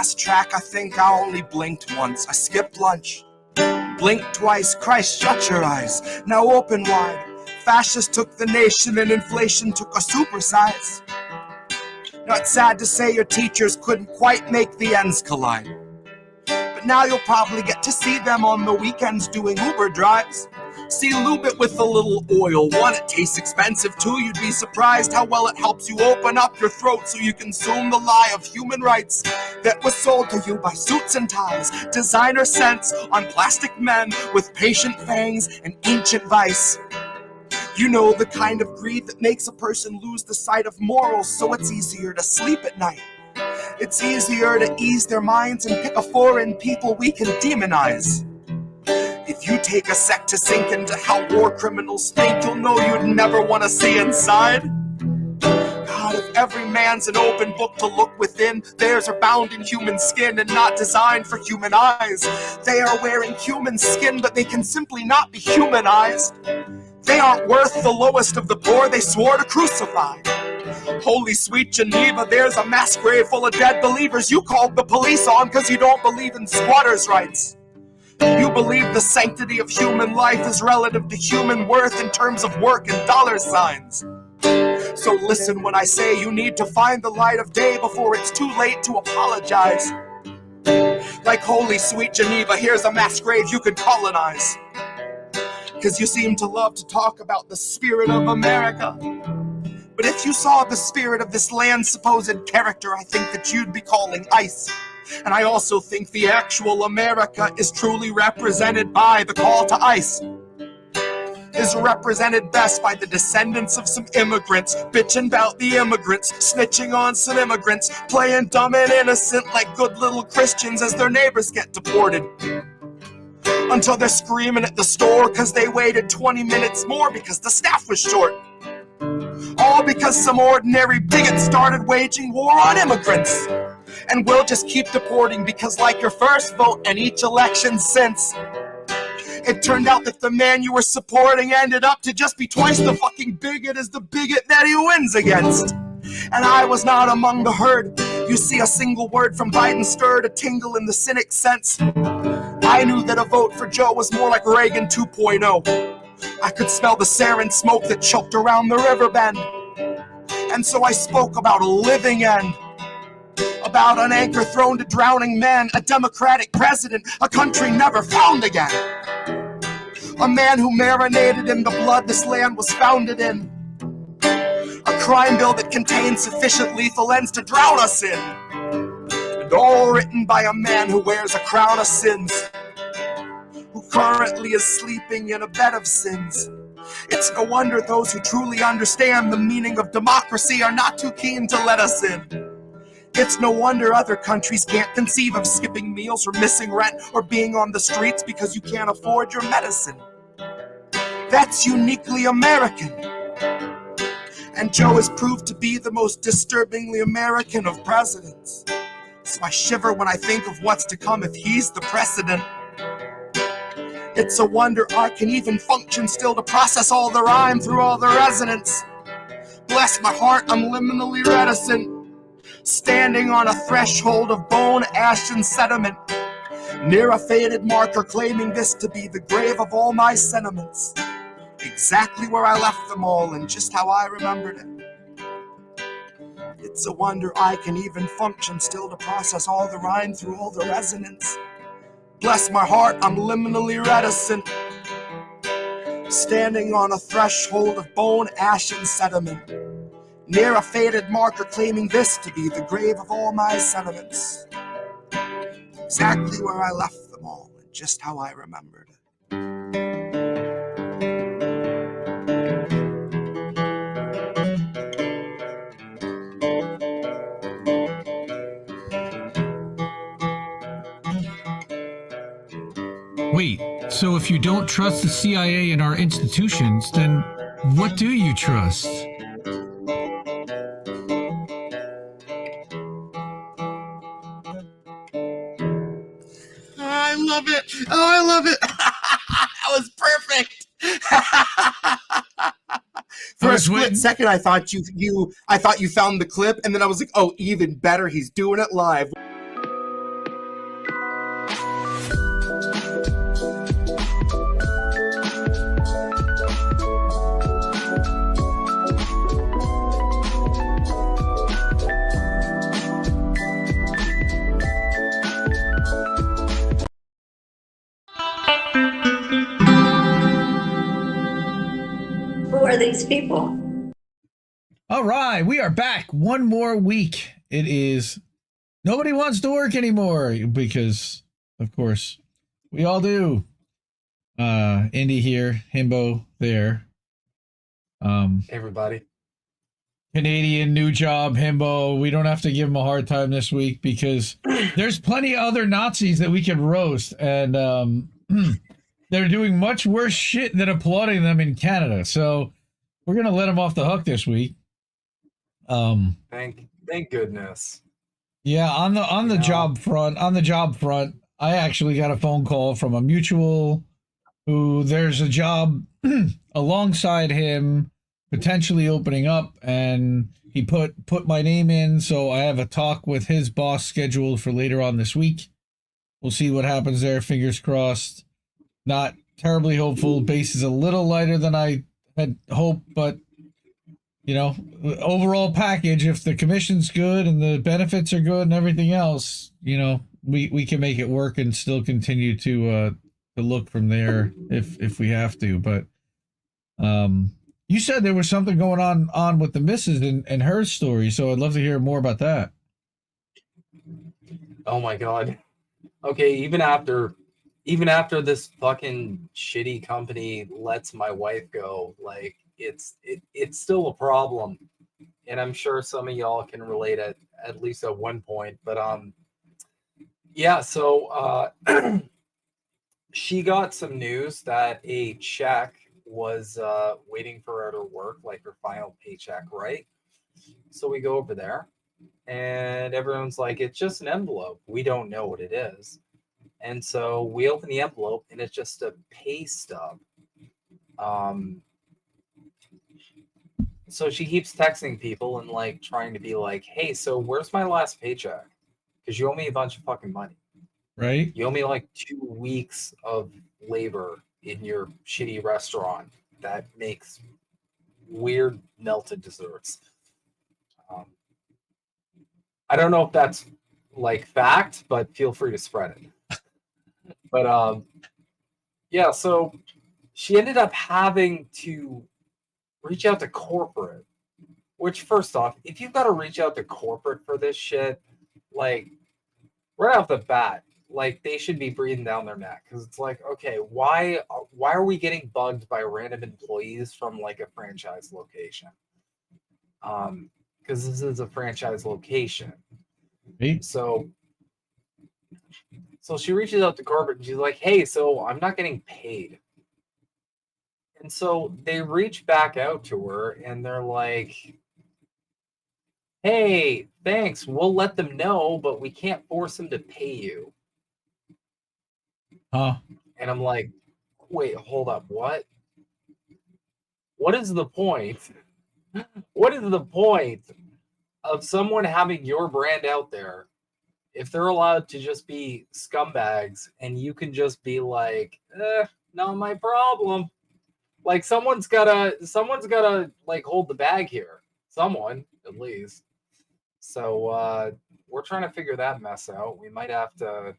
Last track, I think I only blinked once. I skipped lunch, blinked twice. Christ, shut your eyes, now open wide. Fascists took the nation and inflation took a supersize. Now it's sad to say your teachers couldn't quite make the ends collide. But now you'll probably get to see them on the weekends doing Uber drives. See, lube it with a little oil. One, it tastes expensive. Two, you'd be surprised how well it helps you open up your throat so you consume the lie of human rights that was sold to you by suits and ties, designer scents on plastic men with patient fangs and ancient vice. You know, the kind of greed that makes a person lose the sight of morals, so it's easier to sleep at night. It's easier to ease their minds and pick a foreign people we can demonize. If you take a sec to sink into how war criminals think, you'll know you'd never want to see inside. God, if every man's an open book to look within, theirs are bound in human skin and not designed for human eyes. They are wearing human skin, but they can simply not be humanized. They aren't worth the lowest of the poor they swore to crucify. Holy sweet Geneva, there's a mass grave full of dead believers you called the police on because you don't believe in squatters' rights. You believe the sanctity of human life is relative to human worth in terms of work and dollar signs. So listen when I say you need to find the light of day before it's too late to apologize. Like holy sweet Geneva, here's a mass grave you could colonize. Cause you seem to love to talk about the spirit of America. But if you saw the spirit of this land's supposed character, I think that you'd be calling ICE. And I also think the actual America is truly represented by the call to ICE. Is represented best by the descendants of some immigrants, bitching about the immigrants, snitching on some immigrants, playing dumb and innocent like good little Christians as their neighbors get deported. Until they're screaming at the store because they waited 20 minutes more because the staff was short. All because some ordinary bigot started waging war on immigrants. And we'll just keep deporting because like your first vote and each election since, it turned out that the man you were supporting ended up to just be twice the fucking bigot as the bigot that he wins against. And I was not among the herd. You see, a single word from Biden stirred a tingle in the cynic sense. I knew that a vote for Joe was more like Reagan 2.0. I could smell the sarin smoke that choked around the river bend. And so I spoke about a living end. About an anchor thrown to drowning men, a democratic president, a country never found again. A man who marinated in the blood this land was founded in. A crime bill that contains sufficient lethal ends to drown us in. And all written by a man who wears a crown of sins, who currently is sleeping in a bed of sins. It's no wonder those who truly understand the meaning of democracy are not too keen to let us in. It's no wonder other countries can't conceive of skipping meals or missing rent or being on the streets because you can't afford your medicine. That's uniquely American. And Joe has proved to be the most disturbingly American of presidents. So I shiver when I think of what's to come if he's the precedent. It's a wonder I can even function still to process all the rhyme through all the resonance. Bless my heart, I'm liminally reticent. Standing on a threshold of bone, ash, and sediment, near a faded marker claiming this to be the grave of all my sentiments. Exactly where I left them all and just how I remembered it. It's a wonder I can even function still to process all the rhyme through all the resonance. Bless my heart, I'm liminally reticent. Standing on a threshold of bone, ash, and sediment, near a faded marker claiming this to be the grave of all my sentiments. Exactly where I left them all and just how I remembered it. Wait, so if you don't trust the CIA and our institutions, then what do you trust? I love it. Oh, I love it. That was perfect. For a split second, I thought you found the clip, and then I was like, oh, even better, he's doing it live. Who are these people? All right, we are back one more week. It is nobody wants to work anymore because, of course, we all do. Indie here, Himbo there. Everybody. Canadian new job, Himbo. We don't have to give him a hard time this week because there's plenty of other Nazis that we can roast, and they're doing much worse shit than applauding them in Canada. So we're gonna let them off the hook this week. Thank goodness. Yeah, on the job front, I actually got a phone call from a mutual who there's a job alongside him potentially opening up, and he put my name in, so I have a talk with his boss scheduled for later on this week. We'll see what happens there. Fingers crossed. Not terribly hopeful. Base is a little lighter than I had hoped, but you know, overall package, if the commission's good and the benefits are good and everything else, you know, we can make it work and still continue to look from there if we have to. But you said there was something going on with the missus and her story, so I'd love to hear more about that. Oh my god. Okay, even after this fucking shitty company lets my wife go, like it's still a problem. And I'm sure some of y'all can relate at least at one point. But yeah, so she got some news that a check was waiting for her to work, like her final paycheck, right? So we go over there and everyone's like, it's just an envelope. We don't know what it is. And so we open the envelope and it's just a pay stub. So she keeps texting people and like trying to be like, hey, so where's my last paycheck? Because you owe me a bunch of fucking money. Right? You owe me like 2 weeks of labor in your shitty restaurant that makes weird melted desserts. I don't know if that's like fact, but feel free to spread it. But yeah, so she ended up having to reach out to corporate, which first off, if you've got to reach out to corporate for this shit, like right off the bat, like they should be breathing down their neck, because it's like, okay, why are we getting bugged by random employees from like a franchise location? Because this is a franchise location. Right. So she reaches out to corporate and she's like, hey, so I'm not getting paid. And so they reach back out to her and they're like, hey, thanks, we'll let them know, but we can't force them to pay you. Huh? And I'm like, wait, hold up, what? What is the point? What is the point of someone having your brand out there if they're allowed to just be scumbags and you can just be like, not my problem? Like someone's gotta like hold the bag here. Someone, at least. So we're trying to figure that mess out. We might have to,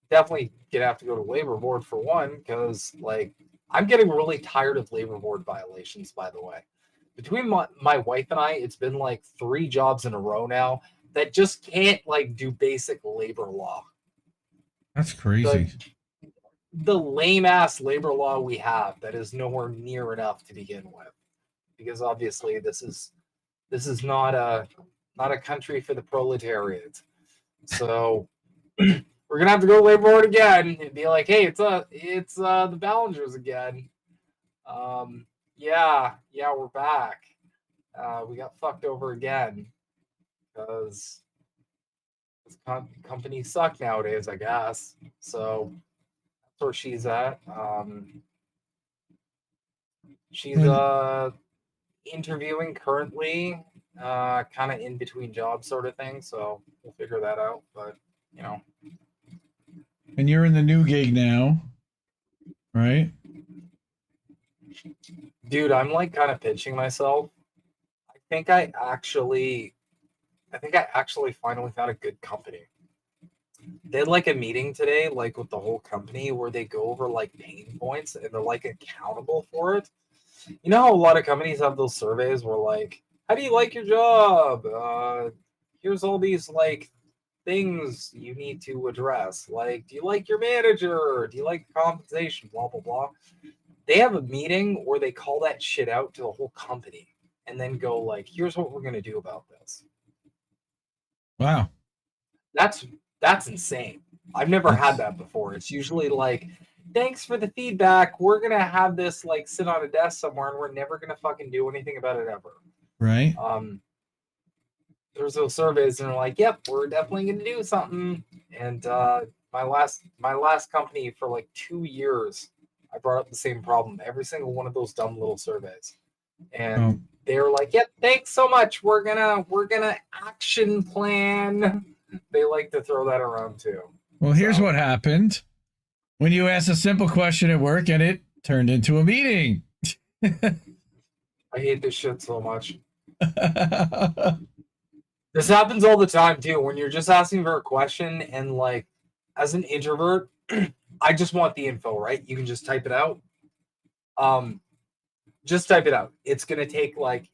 definitely have to go to labor board for one, because like I'm getting really tired of labor board violations, by the way. Between my wife and I, it's been like 3 jobs in a row now that just can't like do basic labor law. That's crazy. The lame ass labor law we have that is nowhere near enough to begin with, because obviously this is not a country for the proletariat. So we're gonna have to go labor board again and be like, hey, it's the Ballingers again. Yeah, we're back. We got fucked over again because companies suck nowadays, I guess. So that's where she's at. She's interviewing currently, kind of in between jobs sort of thing. So we'll figure that out. But you know. And you're in the new gig now, right? Dude, I'm like kind of pinching myself. I think I actually finally found a good company. They had like a meeting today, like with the whole company, where they go over like pain points and they're like accountable for it. You know how a lot of companies have those surveys where like, how do you like your job? Here's all these like things you need to address. Like, do you like your manager? Do you like compensation? Blah, blah, blah. They have a meeting where they call that shit out to the whole company and then go like, here's what we're going to do about this. Wow. That's insane. I've never had that before. It's usually like, thanks for the feedback. We're going to have this like sit on a desk somewhere and we're never going to fucking do anything about it ever. Right. There's those surveys and they're like, yep, we're definitely going to do something. And my last company for like 2 years, I brought up the same problem. Every single one of those dumb little surveys. And they were like, yep, thanks so much. We're gonna action plan. They like to throw that around too. Well, here's what happened when you asked a simple question at work and it turned into a meeting. I hate this shit so much. This happens all the time too. When you're just asking for a question and like, as an introvert, I just want the info, right? You can just type it out. Just type it out. It's gonna take like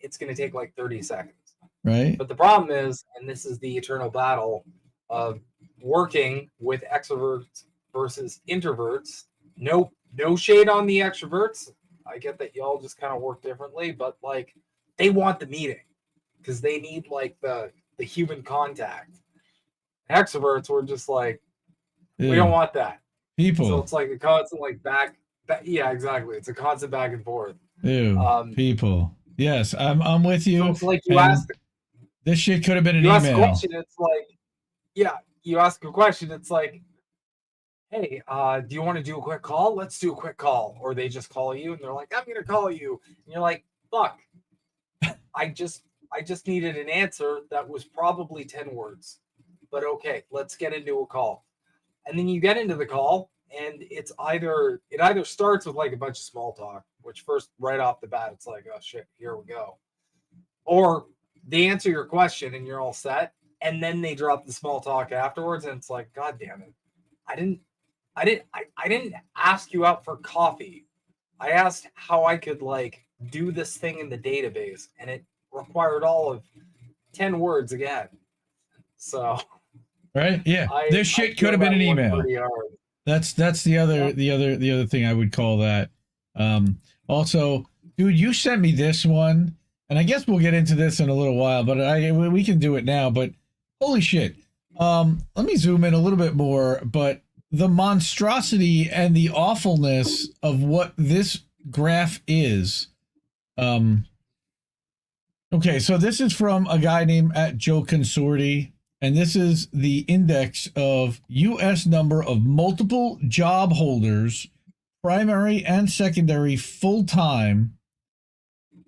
30 seconds. Right. But the problem is, and this is the eternal battle of working with extroverts versus introverts. No shade on the extroverts. I get that y'all just kind of work differently, but like they want the meeting because they need like the human contact. Extroverts were just like, we don't want that. People. So it's like a constant like back. Yeah, exactly. It's a constant back and forth. Ew. People. Yes, I'm with you. So it's like you ask. This shit could have been an you email. Ask a question, it's like, yeah, you ask a question, it's like, hey, do you want to do a quick call? Let's do a quick call. Or they just call you and they're like, I'm gonna call you. And you're like, fuck. I just needed an answer that was probably 10 words. But okay, let's get into a call. And then you get into the call, and it either starts with like a bunch of small talk, which first right off the bat, it's like, oh shit, here we go. Or they answer your question and you're all set, and then they drop the small talk afterwards, and it's like, God damn it. I didn't ask you out for coffee. I asked how I could like do this thing in the database, and it required all of 10 words again. So right, yeah. This shit could have been an email. That's the other thing I would call that. Also, dude, you sent me this one, and I guess we'll get into this in a little while, but we can do it now. But holy shit, let me zoom in a little bit more. But the monstrosity and the awfulness of what this graph is. Okay, so this is from a guy named Joe Consorti. And this is the index of U.S. number of multiple job holders, primary and secondary, full-time.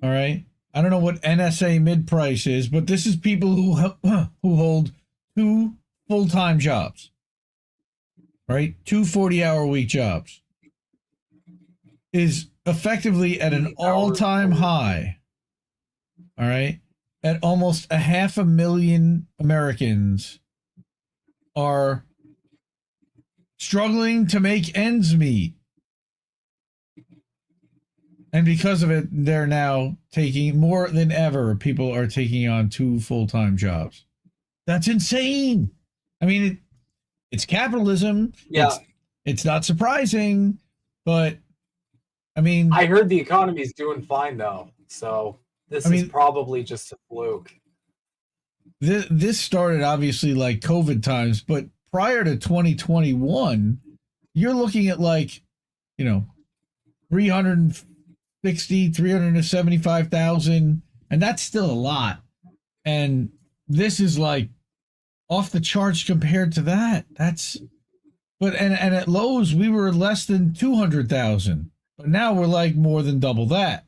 All right. I don't know what NSA mid-price is, but this is people who hold 2 full-time jobs. Right? 2 40-hour-a-week jobs. Is effectively at an all-time high. All right. At almost 500,000 Americans are struggling to make ends meet. And because of it, they're now taking more than ever. People are taking on 2 full-time jobs. That's insane. I mean, it's capitalism. Yeah. It's not surprising, but I mean, I heard the economy's doing fine though. So this is probably just a fluke. This started obviously like COVID times, but prior to 2021, you're looking at like, 360, 375,000, and that's still a lot. And this is like off the charts compared to that. And at Lowe's we were less than 200,000, but now we're like more than double that.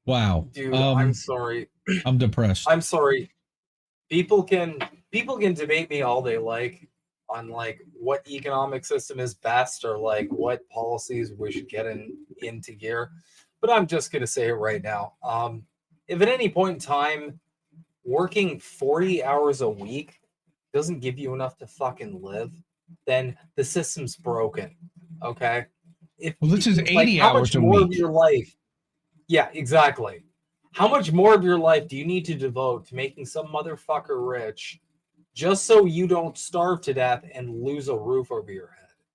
Wow. Dude, I'm sorry. I'm depressed. I'm sorry. People can debate me all they like on like what economic system is best or like what policies we should get into gear, but I'm just gonna say it right now. If at any point in time working 40 hours a week doesn't give you enough to fucking live, then the system's broken. Okay. Well, this is 80 hours a week. Of your life. Yeah, exactly. How much more of your life do you need to devote to making some motherfucker rich just so you don't starve to death and lose a roof over your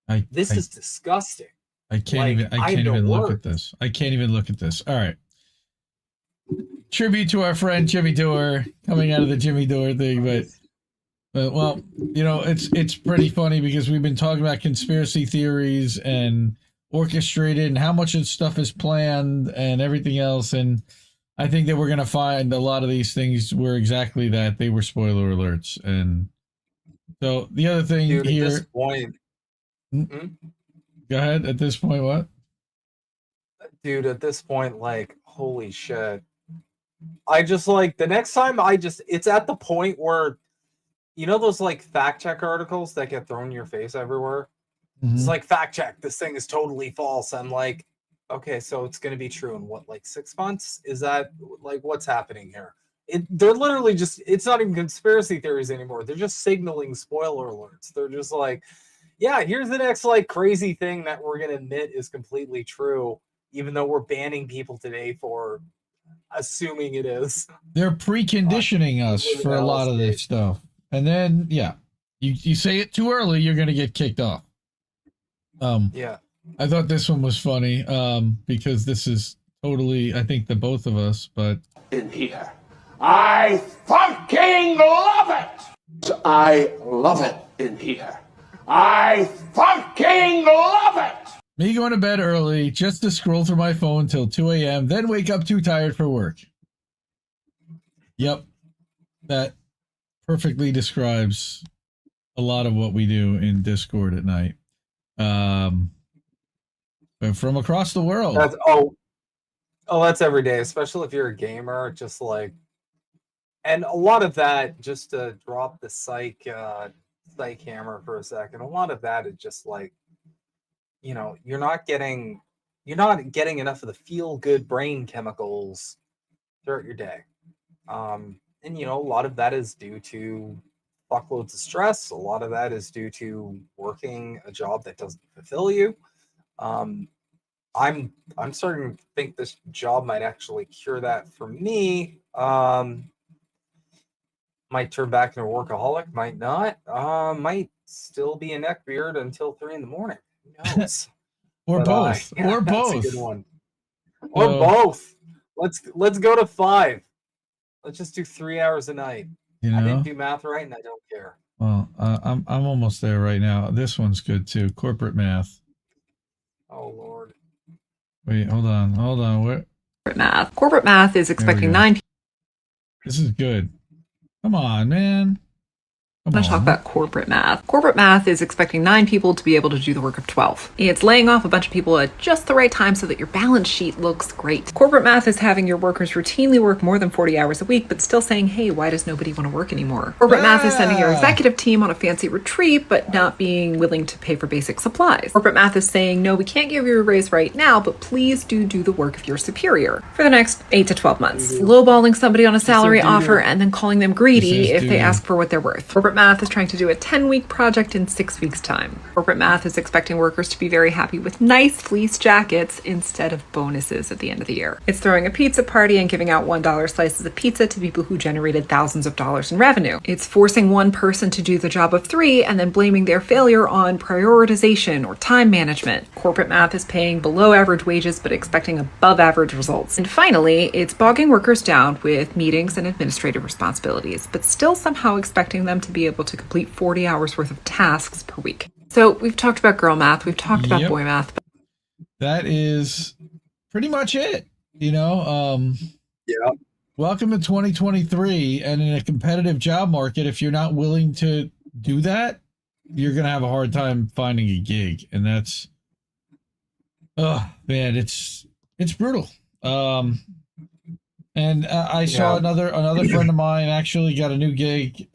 head? This is disgusting. I can't even look at this. I can't even look at this. All right. Tribute to our friend Jimmy Dore, coming out of the Jimmy Dore thing, but well, it's pretty funny because we've been talking about conspiracy theories and orchestrated and how much of stuff is planned and everything else, and I think that we're going to find a lot of these things were exactly that. They were spoiler alerts. And so the other thing, dude, here... At this point... Go ahead. At this point, what? Dude, at this point, like, holy shit. I just, like, the next time it's at the point where, those, like, fact check articles that get thrown in your face everywhere? Mm-hmm. It's like, fact check, this thing is totally false. I'm like, okay, so it's going to be true in what, like 6 months? Is that like what's happening here? They're literally just, it's not even conspiracy theories anymore. They're just signaling spoiler alerts. They're just like, yeah, here's the next like crazy thing that we're going to admit is completely true, even though we're banning people today for assuming it is. They're preconditioning us for a lot of this stuff. And then, yeah, you say it too early, you're going to get kicked off. Yeah. I thought this one was funny because this is totally, I think, the both of us, but... In here. I fucking love it! I love it in here. I fucking love it! Me going to bed early just to scroll through my phone till 2 a.m., then wake up too tired for work. Yep. That perfectly describes a lot of what we do in Discord at night. From across the world. That's every day, especially if you're a gamer. Just like, and a lot of that, just to drop the psych hammer for a second. A lot of that is just like, you're not getting enough of the feel good brain chemicals throughout your day, and a lot of that is due to fuckloads of stress. A lot of that is due to working a job that doesn't fulfill you. I'm starting to think this job might actually cure that for me. Might turn back into a workaholic, might not. Might still be a neckbeard until 3 a.m. Who knows? Or both. Or both. That's a good one. Or both. Let's go to 5. Let's just do 3 hours a night. I didn't do math right, and I don't care. Well, I'm almost there right now. This one's good too. Corporate math. Oh Lord. Wait, hold on. Where? Corporate math is expecting 9. This is good. Come on, man. I'm going to talk about corporate math. Corporate math is expecting 9 people to be able to do the work of 12. It's laying off a bunch of people at just the right time so that your balance sheet looks great. Corporate math is having your workers routinely work more than 40 hours a week, but still saying, hey, why does nobody want to work anymore? Corporate math is sending your executive team on a fancy retreat, but not being willing to pay for basic supplies. Corporate math is saying, no, we can't give you a raise right now, but please do the work of your superior for the next 8 to 12 months. Lowballing somebody on a salary offer and then calling them greedy if they ask for what they're worth. Corporate math is trying to do a 10-week project in 6 weeks' time. Corporate math is expecting workers to be very happy with nice fleece jackets instead of bonuses at the end of the year. It's throwing a pizza party and giving out $1 slices of pizza to people who generated thousands of dollars in revenue. It's forcing one person to do the job of 3 and then blaming their failure on prioritization or time management. Corporate math is paying below average wages but expecting above average results. And finally, it's bogging workers down with meetings and administrative responsibilities, but still somehow expecting them to be be able to complete 40 hours worth of tasks per week. So we've talked about girl math, we've talked about boy math. That is pretty much it. Yeah. Welcome to 2023, and in a competitive job market, if you're not willing to do that, you're going to have a hard time finding a gig. And that's, oh man, it's brutal. And I saw another friend of mine actually got a new gig.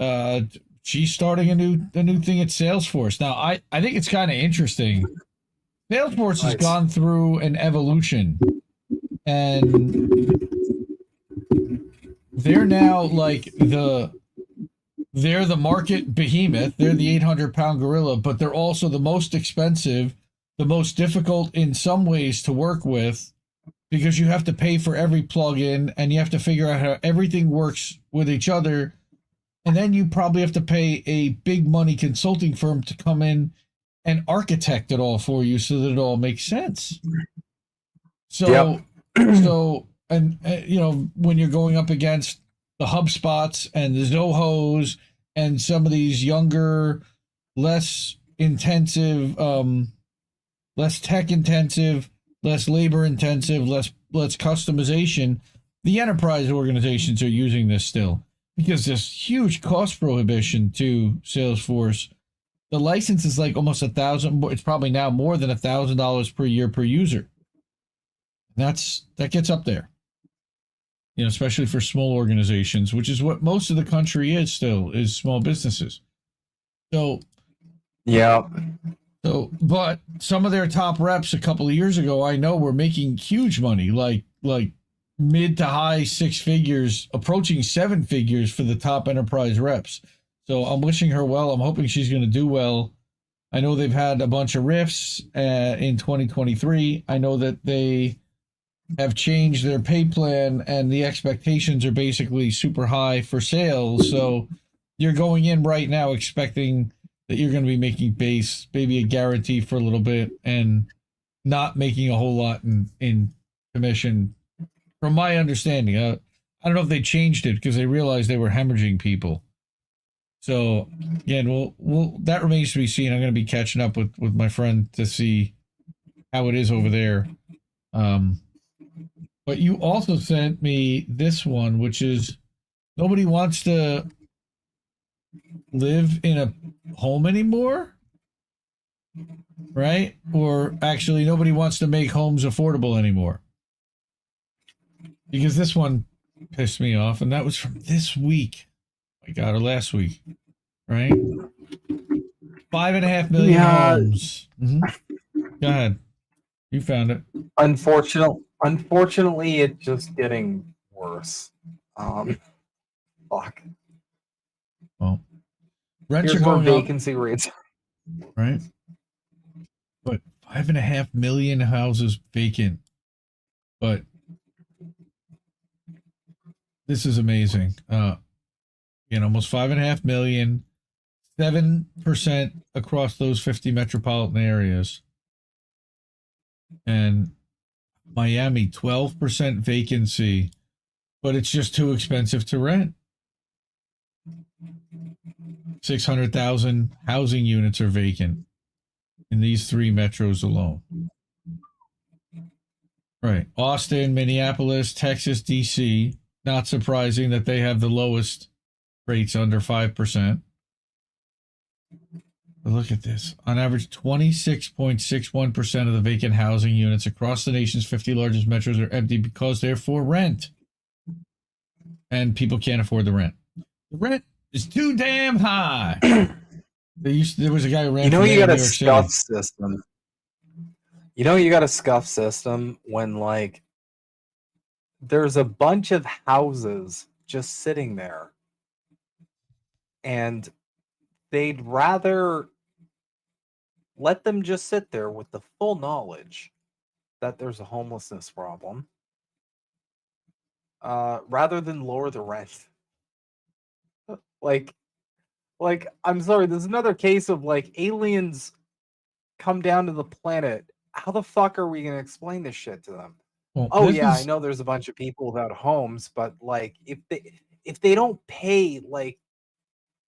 She's starting a new thing at Salesforce. Now, I think it's kind of interesting. Salesforce has gone through an evolution, and they're now like they're the market behemoth. They're the 800-pound gorilla, but they're also the most expensive, the most difficult in some ways to work with, because you have to pay for every plugin and you have to figure out how everything works with each other. And then you probably have to pay a big money consulting firm to come in and architect it all for you so that it all makes sense. So, and when you're going up against the HubSpots and the Zohos and some of these younger, less intensive, less tech intensive, less labor intensive, less customization, the enterprise organizations are using this still because there's huge cost prohibition to Salesforce. The license is like almost $1,000. It's probably now more than $1,000 per year per user. That gets up there, especially for small organizations, which is what most of the country is still, is small businesses. So, yeah. So, but some of their top reps a couple of years ago, I know, were making huge money, like mid to high six figures, approaching seven figures for the top enterprise reps. So I'm wishing her well. I'm hoping she's going to do well. I know they've had a bunch of rifts in 2023. I know that they have changed their pay plan and the expectations are basically super high for sales. So you're going in right now expecting that you're going to be making base, maybe a guarantee for a little bit, and not making a whole lot in commission, from my understanding. I don't know if they changed it because they realized they were hemorrhaging people. So again, we'll that remains to be seen. I'm going to be catching up with my friend to see how it is over there. But you also sent me this one, which is nobody wants to live in a home anymore, right? Or actually, nobody wants to make homes affordable anymore. Because this one pissed me off, and that was from this week. My God, or last week, right? 5.5 million homes. Mm-hmm. Go ahead. You found it. Unfortunately, it's just getting worse. Fuck. Well, rents Here's are going vacancy rates. Right? But 5.5 million houses vacant. But this is amazing. Almost 5.5 million, 7% across those 50 metropolitan areas. And Miami, 12% vacancy, but it's just too expensive to rent. 600,000 housing units are vacant in these three metros alone. Right. Austin, Minneapolis, Texas, DC. Not surprising that they have the lowest rates, under 5%. But look at this. On average, 26.61% of the vacant housing units across the nation's 50 largest metros are empty because they're for rent. And people can't afford the rent. The rent is too damn high. There was a guy who ran for you got New a York scuff City. system. You got a scuff system when, like, there's a bunch of houses just sitting there. And they'd rather let them just sit there with the full knowledge that there's a homelessness problem, rather than lower the rent. Like, I'm sorry, there's another case of, like, aliens come down to the planet. How the fuck are we going to explain this shit to them? Well, I know there's a bunch of people without homes, but, like, if they don't pay, like,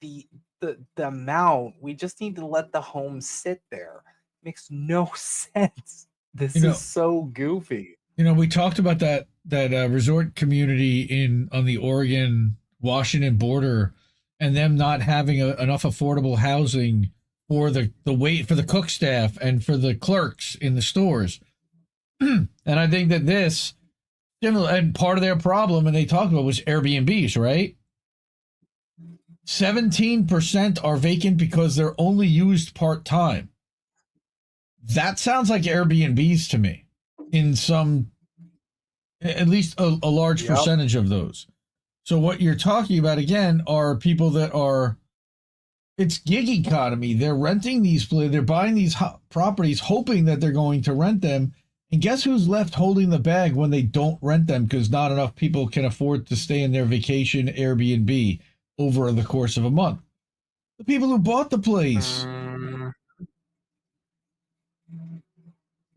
the the amount. We just need to let the home sit there. Makes no sense. This is so goofy. We talked about that resort community on the Oregon Washington border, and them not having enough affordable housing for the wait for the cook staff and for the clerks in the stores. And I think that this and part of their problem, and they talked about, was Airbnbs, right? 17% are vacant because they're only used part-time. That sounds like Airbnbs to me, in at least a large percentage of those. So what you're talking about, again, are people that are, it's gig economy. They're renting they're buying these properties hoping that they're going to rent them. And guess who's left holding the bag when they don't rent them because not enough people can afford to stay in their vacation Airbnb over the course of a month? The people who bought the place.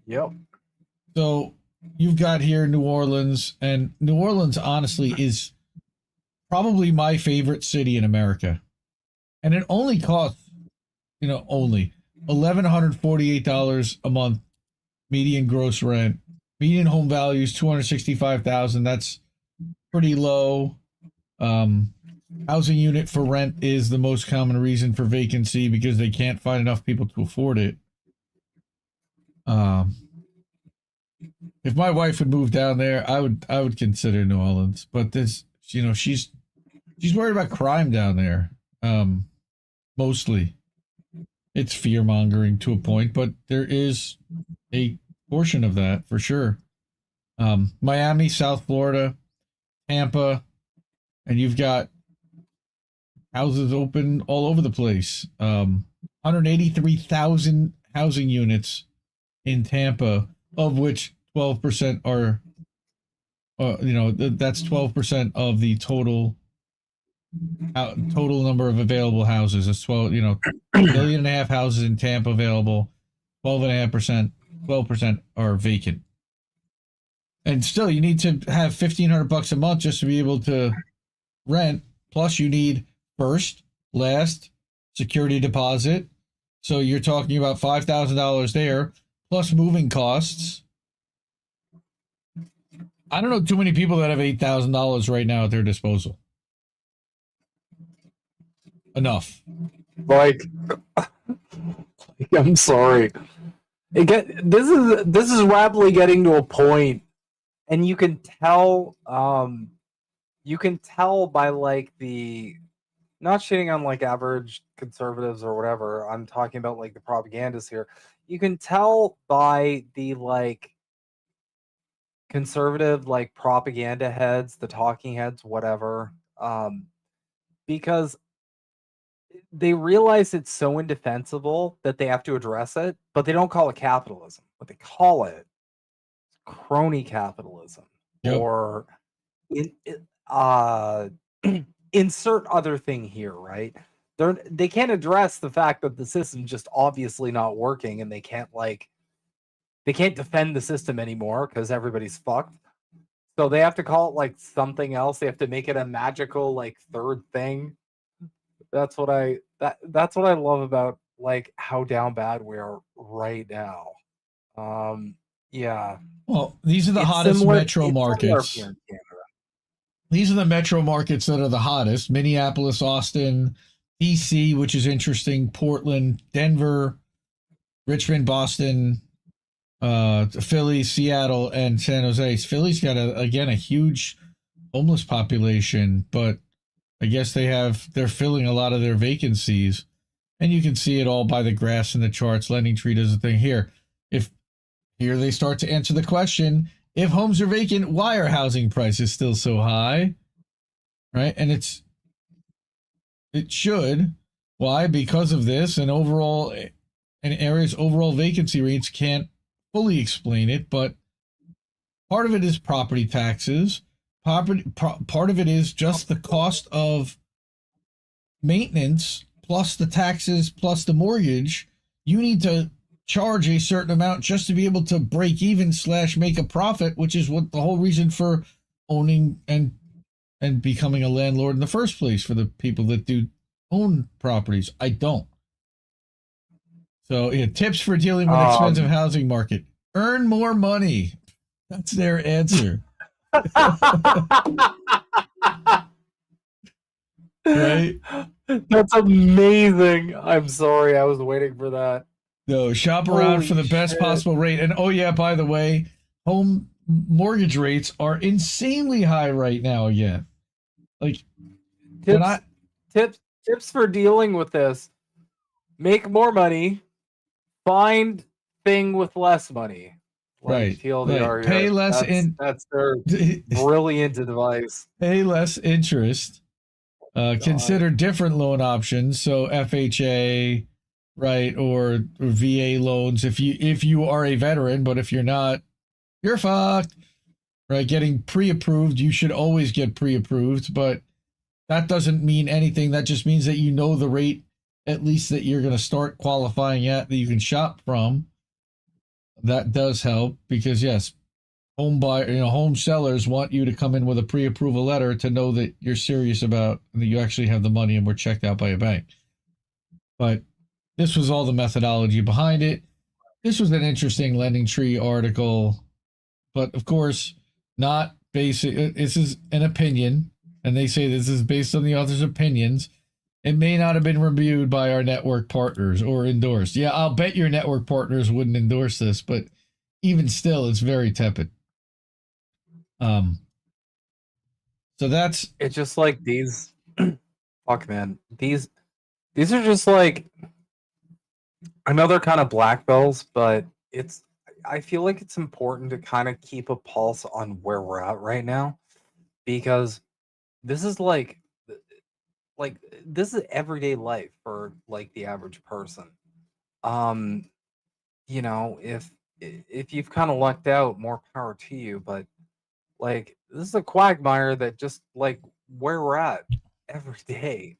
Yep. So you've got here New Orleans, and New Orleans, honestly, is probably my favorite city in America. And it only costs, only $1,148 a month median gross rent. Median home value is $265,000. That's pretty low. Housing unit for rent is the most common reason for vacancy because they can't find enough people to afford it. If my wife would move down there, I would consider New Orleans. But this, she's worried about crime down there. Mostly, it's fear mongering to a point, but there is a portion of that for sure. Miami, South Florida, Tampa, and you've got houses open all over the place. 183,000 housing units in Tampa, of which 12% are, that's 12% of the total number of available houses. It's 12, 1.5 million houses in Tampa available. 12% are vacant. And still, you need to have $1,500 a month just to be able to rent. Plus, you need first, last, security deposit. So you're talking about $5,000 there, plus moving costs. I don't know too many people that have $8,000 right now at their disposal. Enough. I'm sorry. This is rapidly getting to a point, and you can tell by the, not shitting on average conservatives or whatever. I'm talking about the propagandists here. You can tell by the conservative propaganda heads, the talking heads, whatever, because they realize it's so indefensible that they have to address it, but they don't call it capitalism. What they call it is crony capitalism. Yep. Or insert other thing here, right? They can't address the fact that the system's just obviously not working, and they can't defend the system anymore because everybody's fucked. So they have to call it something else. They have to make it a magical third thing. That's what I love about how down bad we are right now. Yeah. Well, these are the hottest metro markets. These are the metro markets that are the hottest: Minneapolis, Austin, DC, which is interesting, Portland, Denver, Richmond, Boston, Philly, Seattle, and San Jose. Philly's got a huge homeless population, but I guess they're filling a lot of their vacancies, and you can see it all by the graphs and the charts. LendingTree does a thing here. Here they start to answer the question: if homes are vacant, why are housing prices still so high? Right, and it should. Why? Because of this, and areas overall vacancy rates can't fully explain it, but part of it is property taxes. Part of it is just the cost of maintenance plus the taxes plus the mortgage. You need to charge a certain amount just to be able to break even / make a profit, which is what the whole reason for owning and becoming a landlord in the first place for the people that do own properties. I don't. So, yeah, tips for dealing with expensive housing market. Earn more money. That's their answer. Right? That's amazing. I'm sorry. I was waiting for that. No, shop around Holy for the best shit. possible rate. And oh yeah, by the way, home mortgage rates are insanely high right now again. Like Tips for dealing with this. Make more money. Find thing with less money. Right. TLDR Right. Pay here. less That's their brilliant advice. pay less interest. Consider different loan options. So FHA, right, or VA loans if you are a veteran, but if you're not, you're fucked. Right, getting pre-approved, you should always get pre-approved, but that doesn't mean anything. That just means that you know the rate at least that you're going to start qualifying at that you can shop from. That does help because yes, home sellers want you to come in with a pre-approval letter to know that you're serious about and that you actually have the money and were checked out by a bank. But this was all the methodology behind it. This was an interesting LendingTree article, but of course, not basic. This is an opinion, and they say this is based on the author's opinions. It may not have been reviewed by our network partners or endorsed. Yeah, I'll bet your network partners wouldn't endorse this, but even still, it's very tepid. So that's it's just like these. Fuck, man. These are just like another kind of black bells, but I feel like it's important to kind of keep a pulse on where we're at right now because this is like this is everyday life for like the average person. If you've kind of lucked out, more power to you, but like this is a quagmire that just like where we're at every day.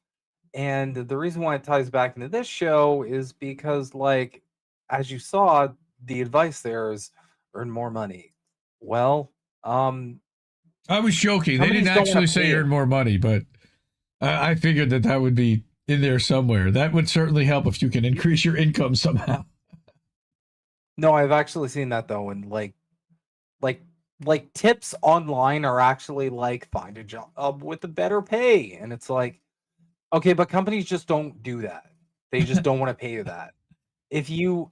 And the reason why it ties back into this show is because, like, as you saw, the advice there is earn more money. Well, I was joking. They didn't actually say earn more money, but I figured that would be in there somewhere. That would certainly help if you can increase your income somehow. No, I've actually seen that though, and like tips online are actually like find a job with a better pay, and it's like. Okay, but companies just don't do that. They just don't want to pay you that. If you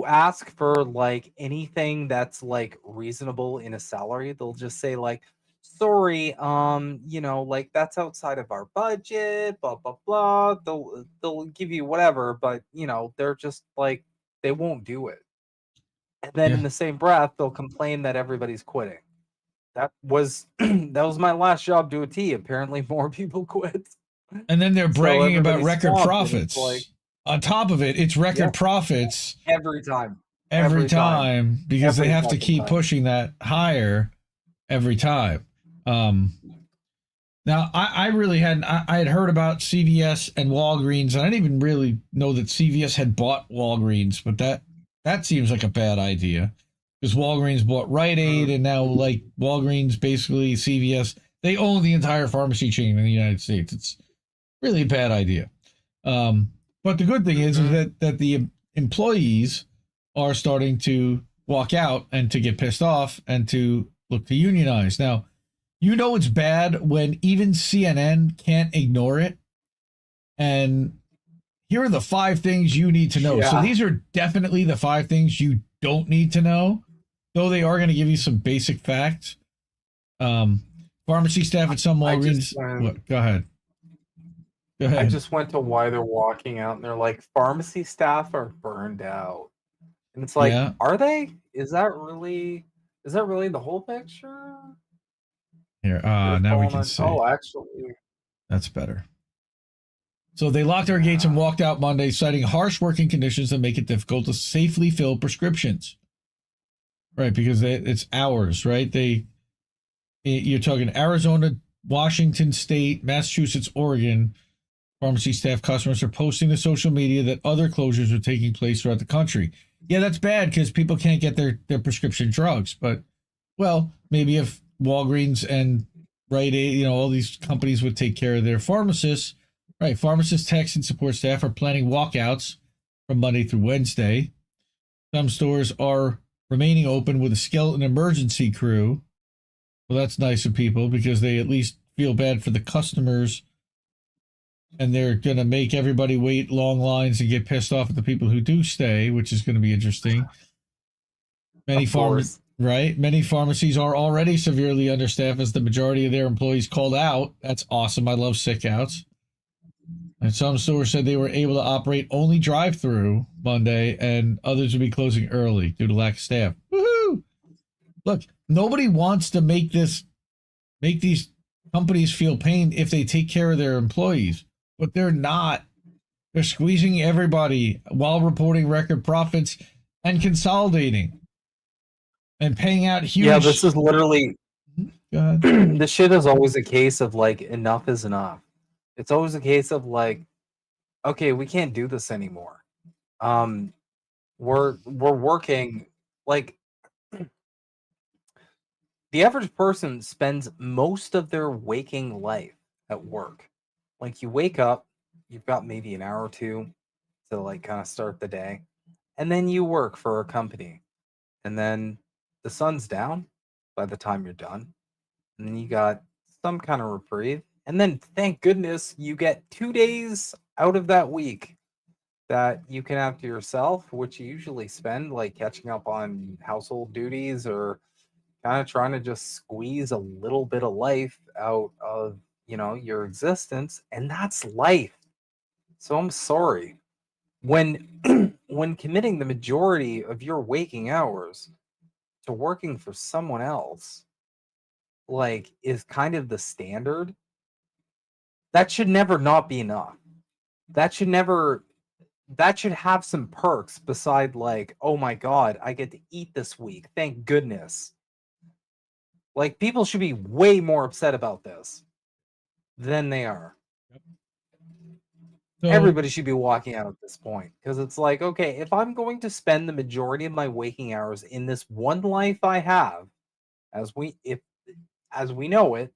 ask for like anything that's like reasonable in a salary, they'll just say like, sorry, like that's outside of our budget, blah blah blah. They'll give you whatever, but they're just like they won't do it. And then in the same breath, they'll complain that everybody's quitting. That was my last job to a T. Apparently more people quit. And then they're bragging about record profits. Like, on top of it, it's record profits every time. Every time because they have to keep pushing that higher every time. Now, I really hadn't. I had heard about CVS and Walgreens, and I didn't even really know that CVS had bought Walgreens, but that seems like a bad idea because Walgreens bought Rite Aid, and now like Walgreens, basically CVS, they own the entire pharmacy chain in the United States. It's really a bad idea. But the good thing is that the employees are starting to walk out and to get pissed off and to look to unionize. Now, it's bad when even CNN can't ignore it. And here are the 5 things you need to know. Yeah. So these are definitely the 5 things you don't need to know, though they are going to give you some basic facts. Pharmacy staff at some Walgreens. Go ahead. I just went to why they're walking out, and they're like, pharmacy staff are burned out, and it's like, are they? Is that really the whole picture? Here, now we can see. Oh, actually, that's better. So they locked their gates and walked out Monday, citing harsh working conditions that make it difficult to safely fill prescriptions. Right, because it's hours, right? You're talking Arizona, Washington State, Massachusetts, Oregon. Pharmacy staff customers are posting to social media that other closures are taking place throughout the country. Yeah, that's bad because people can't get their prescription drugs. But, well, maybe if Walgreens and Rite Aid, all these companies would take care of their pharmacists, Right. Pharmacists, techs, and support staff are planning walkouts from Monday through Wednesday. Some stores are remaining open with a skeleton emergency crew. Well, that's nice of people because they at least feel bad for the customers, and they're going to make everybody wait long lines and get pissed off at the people who do stay, which is going to be interesting. Many pharmacies are already severely understaffed as the majority of their employees called out. That's awesome. I love sick outs. And some stores said they were able to operate only drive-through Monday, and others would be closing early due to lack of staff. Woohoo! Look, nobody wants to make these companies feel pain if they take care of their employees, but they're not. They're squeezing everybody while reporting record profits and consolidating and paying out huge. Yeah, this is literally. Go ahead. This shit is always a case of like enough is enough. It's always a case of like, okay, we can't do this anymore. We're working like the average person spends most of their waking life at work. Like you wake up, you've got maybe an hour or two to like kind of start the day, and then you work for a company, and then the sun's down by the time you're done, and then you got some kind of reprieve. And then, thank goodness, you get 2 days out of that week that you can have to yourself, which you usually spend like catching up on household duties or kind of trying to just squeeze a little bit of life out of, your existence. And that's life. So I'm sorry. When when committing the majority of your waking hours to working for someone else, like, is kind of the standard, that should never not be enough. That should have some perks beside like, oh my God, I get to eat this week. Thank goodness. Like, people should be way more upset about this than they are. So, Everybody should be walking out at this point because it's like, okay, if I'm going to spend the majority of my waking hours in this one life I have, as we know it,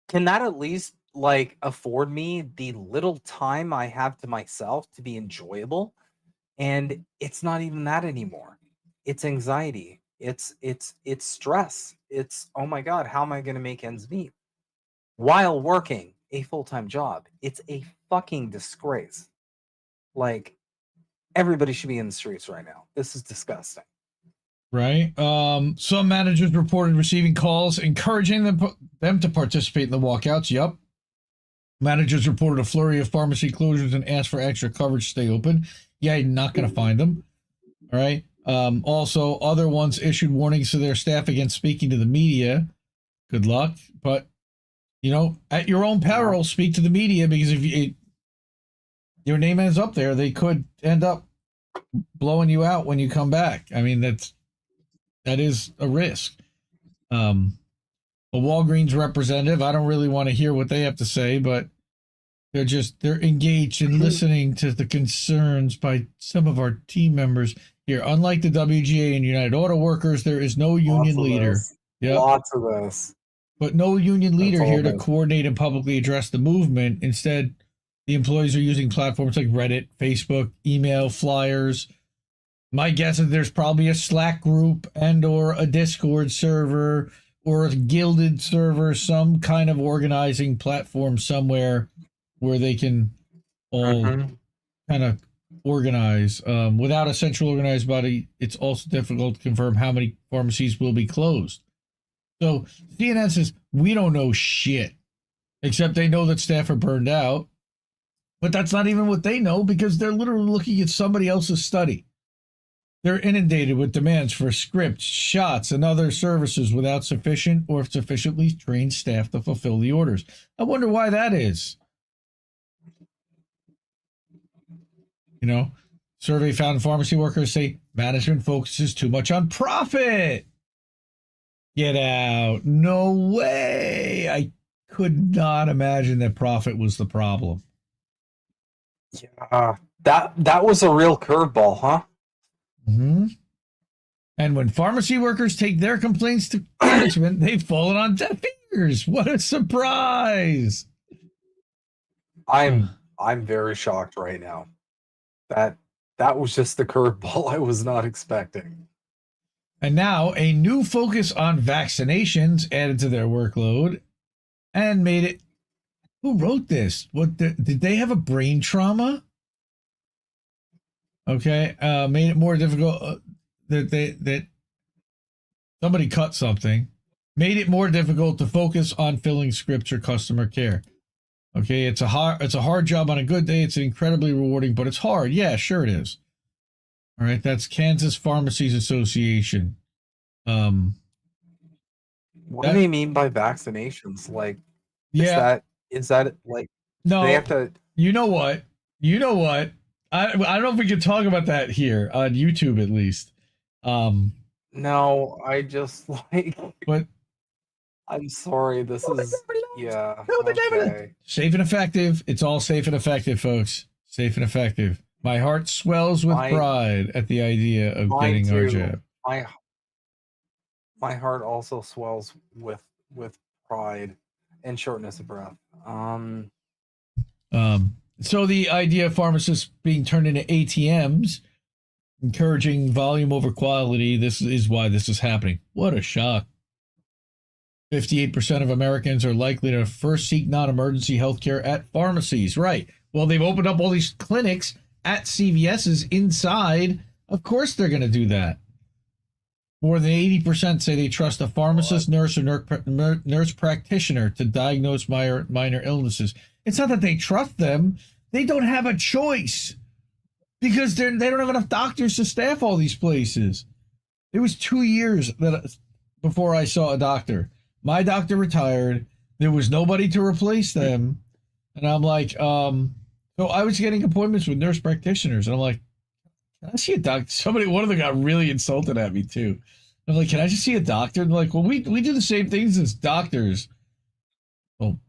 can that at least like afford me the little time I have to myself to be enjoyable? And it's not even that anymore. It's anxiety. It's stress. It's, oh my God, how am I going to make ends meet while working a full-time job? It's a fucking disgrace. Like, everybody should be in the streets right now. This is disgusting. right. Some managers reported receiving calls encouraging them to participate in the walkouts. Yup. Managers reported a flurry of pharmacy closures and asked for extra coverage to stay open. Yeah, you're not going to find them. All right. Also, other ones issued warnings to their staff against speaking to the media. Good luck. But, at your own peril, speak to the media, because if your name ends up there, they could end up blowing you out when you come back. I mean, that is a risk. A Walgreens representative, I don't really want to hear what they have to say, but they're engaged in listening to the concerns by some of our team members here. Unlike the WGA and United Auto Workers, there is no union leader. Yep. Lots of this. But no union leader here to coordinate and publicly address the movement. Instead, the employees are using platforms like Reddit, Facebook, email, flyers. My guess is there's probably a Slack group and or a Discord server or a Gilded server, some kind of organizing platform somewhere where they can all kind of organize. Without a central organized body, it's also difficult to confirm how many pharmacies will be closed. So CNN says, we don't know shit, except they know that staff are burned out. But that's not even what they know, because they're literally looking at somebody else's study. They're inundated with demands for scripts, shots, and other services without sufficient or sufficiently trained staff to fulfill the orders. I wonder why that is. Survey found pharmacy workers say management focuses too much on profit. Get out. No way. I could not imagine that profit was the problem. Yeah, that was a real curveball, huh? Mm-hmm. And when pharmacy workers take their complaints to management, they've fallen on deaf What a surprise! I'm very shocked right now. That was just the curveball I was not expecting. And now a new focus on vaccinations added to their workload and made it. Who wrote this? Did they have a brain trauma? Okay, made it more difficult that somebody cut something. Made it more difficult to focus on filling scripts or customer care. Okay, it's a hard job on a good day. It's incredibly rewarding, but it's hard. Yeah, sure it is. All right, that's Kansas Pharmacies Association. What do they mean by vaccinations? Like, yeah, is that like no? They have to. You know what? I don't know if we can talk about that here on YouTube at least. No, I just like. But I'm sorry. This is yeah. Okay. Safe and effective. It's all safe and effective, folks. Safe and effective. My heart swells with pride at the idea of getting our jab. My heart also swells with pride and shortness of breath. So the idea of pharmacists being turned into ATMs, encouraging volume over quality, this is why this is happening. What a shock. 58% of Americans are likely to first seek non-emergency health care at pharmacies. Right. Well, they've opened up all these clinics at CVS's inside. Of course they're going to do that. More than 80% say they trust a pharmacist, nurse, or nurse practitioner to diagnose minor illnesses. It's not that they trust them. They don't have a choice because they don't have enough doctors to staff all these places. It was 2 years before I saw a doctor. My doctor retired. There was nobody to replace them. And I'm like, so I was getting appointments with nurse practitioners. And I'm like, can I see a doctor? One of them got really insulted at me too. I'm like, can I just see a doctor? And they're like, well, we do the same things as doctors. Well,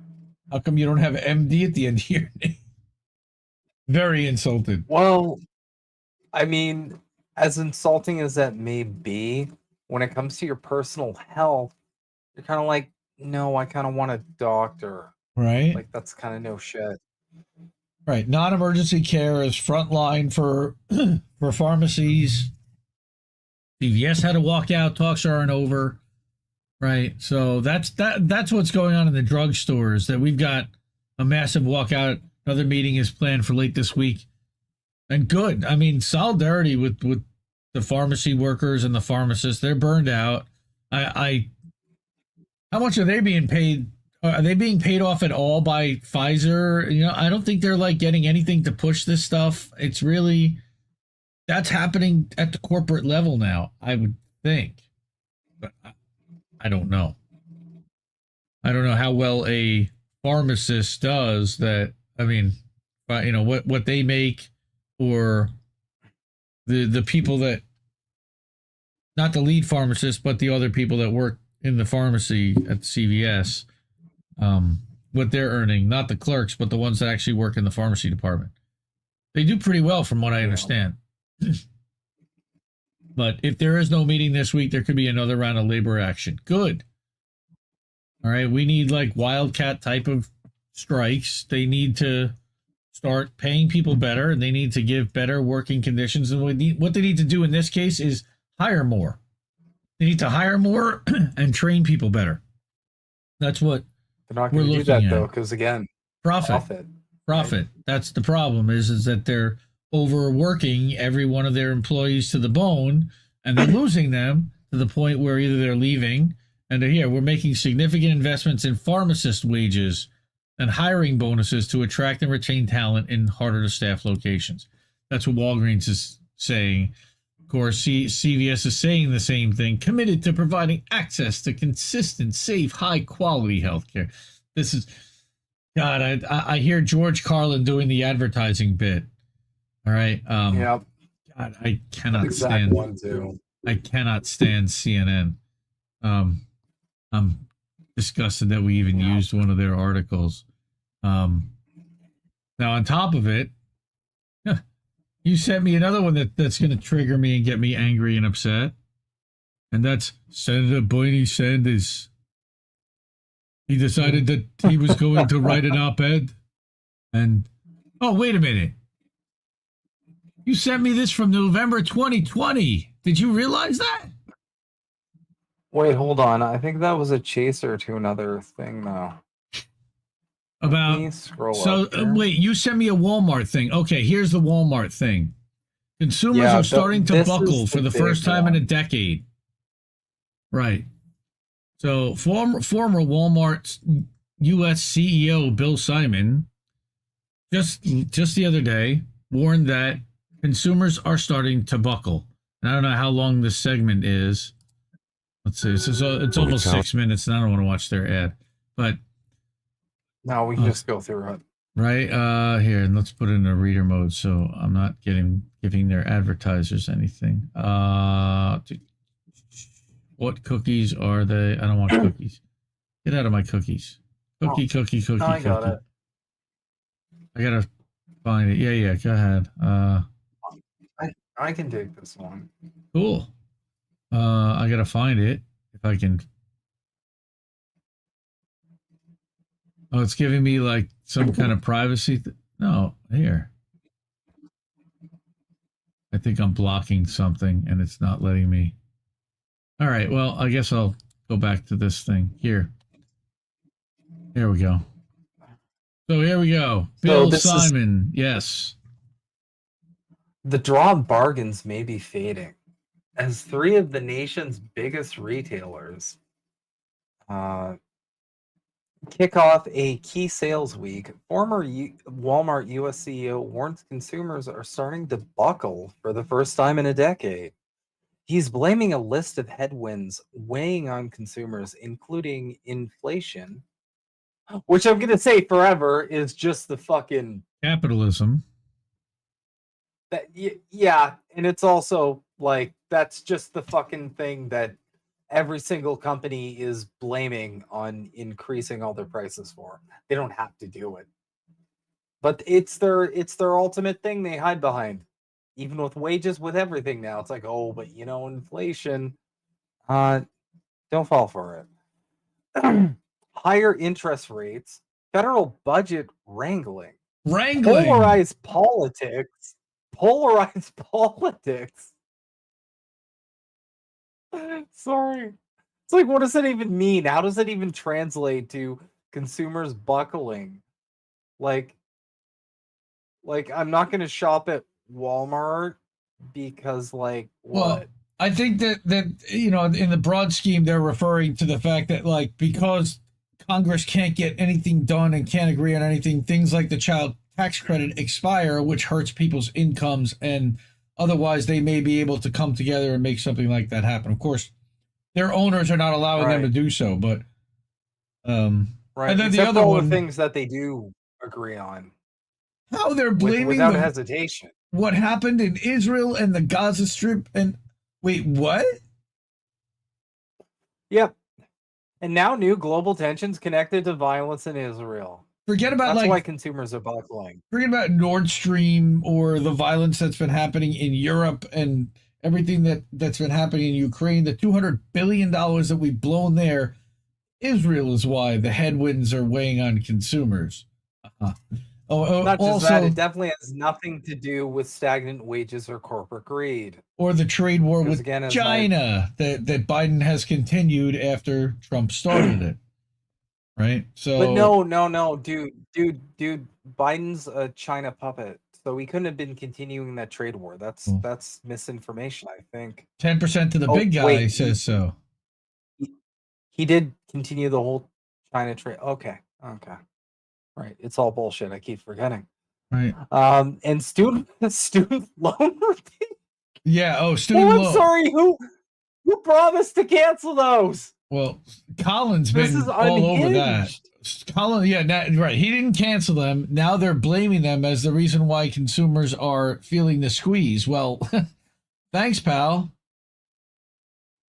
how come you don't have MD at the end of your name? Very insulted. Well, I mean, as insulting as that may be, when it comes to your personal health, you're kind of like, no, I kind of want a doctor. Right. Like, that's kind of no shit. Right. Non-emergency care is frontline for pharmacies. CVS had a walkout. Talks aren't over. Right. So that's what's going on in the drugstores, that we've got a massive walkout. Another meeting is planned for late this week. And good. I mean, solidarity with the pharmacy workers and the pharmacists. They're burned out. How much are they being paid? Are they being paid off at all by Pfizer? You know, I don't think they're like getting anything to push this stuff. It's really, that's happening at the corporate level now, I would think. But I don't know. I don't know how well a pharmacist does that. I mean, you know, what they make, or the people that, not the lead pharmacist, but the other people that work in the pharmacy at the CVS, what they're earning, not the clerks, but the ones that actually work in the pharmacy department. They do pretty well from what I understand. But if there is no meeting this week, there could be another round of labor action. Good. All right. We need like wildcat type of strikes. They need to start paying people better, and they need to give better working conditions. And what they need to do in this case is hire more. They need to hire more and train people better. That's what they're not going to do that, though, because again, profit. Right? That's the problem. Is that they're overworking every one of their employees to the bone, and they're losing them to the point where either they're leaving, and we're making significant investments in pharmacist wages and hiring bonuses to attract and retain talent in harder to staff locations. That's what Walgreens is saying. Of course, CVS is saying the same thing, committed to providing access to consistent, safe, high-quality healthcare. This is, God, I hear George Carlin doing the advertising bit. All right. Yeah. God, I cannot stand one too. I cannot stand CNN. I'm disgusted that we even used one of their articles. Now, on top of it, you sent me another one that's going to trigger me and get me angry and upset. And that's Senator Bernie Sanders. He decided that he was going to write an op-ed. And, oh, wait a minute. You sent me this from November 2020. Did you realize that? Wait, hold on. I think that was a chaser to another thing, though. Let me scroll up here. Wait, you sent me a Walmart thing. Okay, here's the Walmart thing. Consumers are starting to buckle for the first time in a decade. Right. So former Walmart U.S. CEO Bill Simon just the other day warned that consumers are starting to buckle. And I don't know how long this segment is. Let's see. It's almost 6 minutes, and I don't want to watch their ad. But no, we can just go through it. Right here, and let's put it in a reader mode so I'm not giving their advertisers anything. What cookies are they? I don't want cookies. Get out of my cookies. Cookie. I got it. I gotta find it. Yeah. Go ahead. I can take this one. Cool. I gotta find it if I can. Oh, it's giving me like some kind of privacy. No, here. I think I'm blocking something and it's not letting me. All right. Well, I guess I'll go back to this thing here. There we go. So here we go. Bill Simon. Yes. The draw of bargains may be fading as three of the nation's biggest retailers kick off a key sales week. Former Walmart U.S. CEO warns consumers are starting to buckle for the first time in a decade. He's blaming a list of headwinds weighing on consumers, including inflation, which I'm going to say forever is just the fucking capitalism. Yeah, and it's also like that's just the fucking thing that every single company is blaming on increasing all their prices for. They don't have to do it, but it's their ultimate thing they hide behind. Even with wages, with everything now, it's like, oh, but inflation. Don't fall for it. Higher interest rates, federal budget wrangling. Polarized politics. Sorry. It's like, what does that even mean? How does that even translate to consumers buckling? Like I'm not going to shop at Walmart because, like, what? Well, I think that in the broad scheme, they're referring to the fact that, like, because Congress can't get anything done and can't agree on anything, things like the child tax credit expire, which hurts people's incomes, and otherwise they may be able to come together and make something like that happen. Of course, their owners are not allowing them to do so, but right. And then Except the other all one, the things that they do agree on. How they're blaming without hesitation what happened in Israel and the Gaza Strip. And wait, what? Yep. And now new global tensions connected to violence in Israel. Forget about That's why consumers are buckling. Forget about Nord Stream or the violence that's been happening in Europe and everything that's been happening in Ukraine. The $200 billion that we've blown there. Israel is why the headwinds are weighing on consumers. Not just that, it definitely has nothing to do with stagnant wages or corporate greed. Or the trade war with China that Biden has continued after Trump started it. Right? So, but no, dude, Biden's a China puppet, so we couldn't have been continuing that trade war. That's misinformation, I think. 10% to the big guy says so. He did continue the whole China trade. Okay. Right, it's all bullshit. I keep forgetting. Right. And student loan. Yeah. Student loan. I'm sorry. Who promised to cancel those? Well, Colin's been all over that. Colin, right. He didn't cancel them. Now they're blaming them as the reason why consumers are feeling the squeeze. Well, thanks, pal.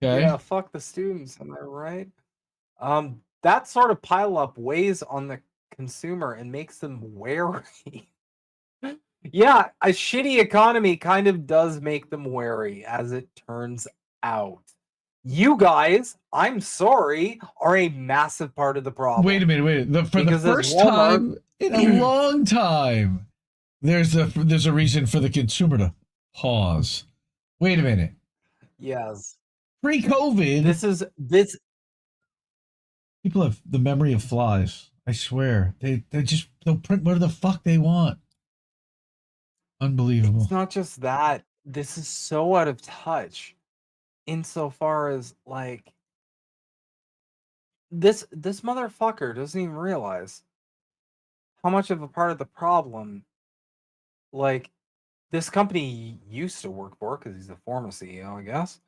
Okay. Yeah, fuck the students. Am I right? That sort of pile up weighs on the consumer and makes them wary. Yeah, a shitty economy kind of does make them wary, as it turns out. You guys, I'm sorry, are a massive part of the problem. Wait a minute. For Because the as first Walmart- time in a long time, there's a reason for the consumer to pause. Wait a minute. Yes. Pre-COVID, This people have the memory of flies. I swear. They'll print whatever the fuck they want. Unbelievable. It's not just that. This is so out of touch insofar as like this motherfucker doesn't even realize how much of a part of the problem like this company used to work for, because he's the former CEO, I guess,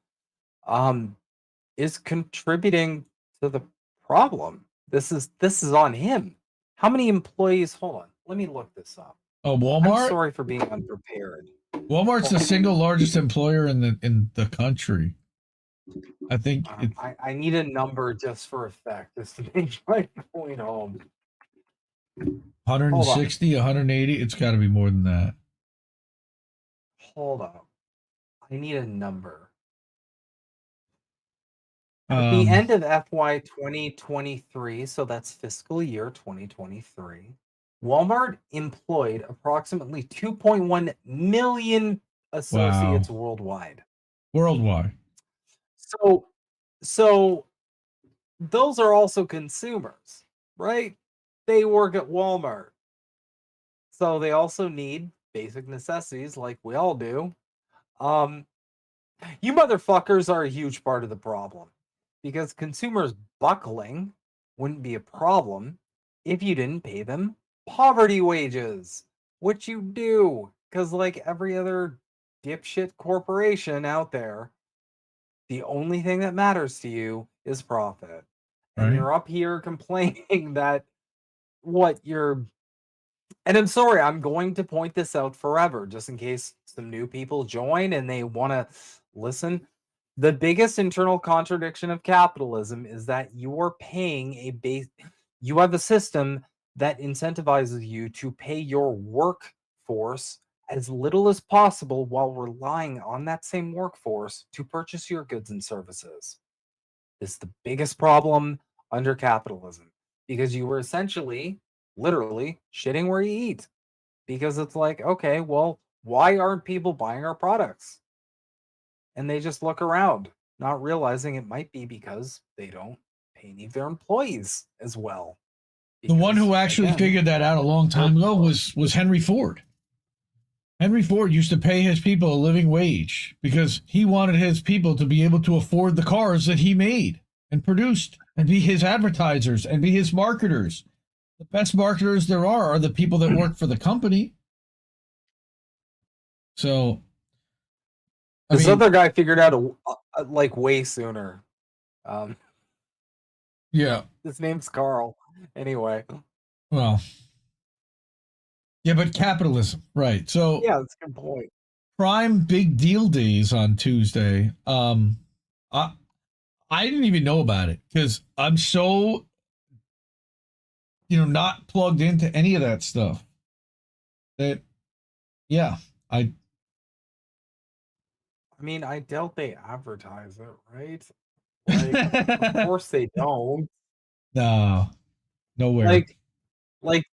is contributing to the problem. This is on him. How many employees? Hold on, let me look this up. Oh, Walmart. I'm sorry for being unprepared. Walmart's the single largest employer in the country. I think I need a number just for effect, just to make my point home. 160, 180. It's got to be more than that. Hold up. I need a number. At the end of FY 2023, so that's fiscal year 2023, Walmart employed approximately 2.1 million associates worldwide. Worldwide. So those are also consumers, right? They work at Walmart. So they also need basic necessities like we all do. You motherfuckers are a huge part of the problem, because consumers buckling wouldn't be a problem if you didn't pay them poverty wages, which you do, because like every other dipshit corporation out there, the only thing that matters to you is profit. And Right. you're up here complaining that and I'm sorry, I'm going to point this out forever, just in case some new people join and they want to listen. The biggest internal contradiction of capitalism is that you are paying you have a system that incentivizes you to pay your workforce as little as possible while relying on that same workforce to purchase your goods and services. This is the biggest problem under capitalism, because you were essentially, literally, shitting where you eat. Because it's like, okay, well, why aren't people buying our products? And they just look around, not realizing it might be because they don't pay any of their employees as well. The one who actually figured that out a long time ago was Henry Ford. Henry Ford used to pay his people a living wage because he wanted his people to be able to afford the cars that he made and produced and be his advertisers and be his marketers. The best marketers there are the people that work for the company. So this other guy figured out like way sooner. Yeah. His name's Carl. Anyway. Well. Yeah, but capitalism, right? So yeah, that's a good point. Prime Big Deal Days on Tuesday. I didn't even know about it because I'm so not plugged into any of that stuff. That I mean, I doubt they advertise it, right? Like, of course they don't. No, nowhere. Like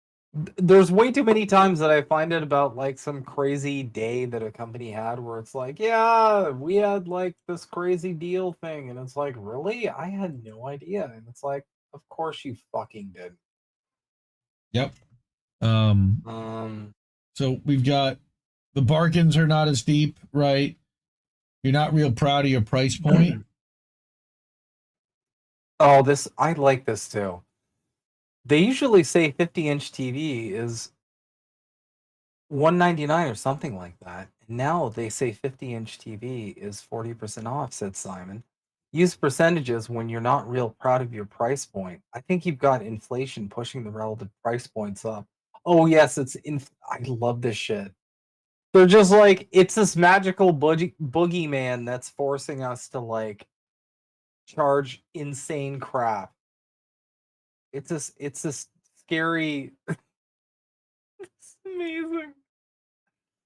there's way too many times that I find it about like some crazy day that a company had where it's like, yeah, we had like this crazy deal thing, and it's like, really? I had no idea. And it's like, of course you fucking did. Yep. So we've got the bargains are not as deep, right? You're not real proud of your price point. Oh, I like this too. They usually say 50-inch TV is $199 or something like that. Now they say 50-inch TV is 40% off, said Simon. Use percentages when you're not real proud of your price point. I think you've got inflation pushing the relative price points up. Oh, yes, I love this shit. They're just like, it's this magical boogeyman that's forcing us to like charge insane crap. It's this scary. It's amazing.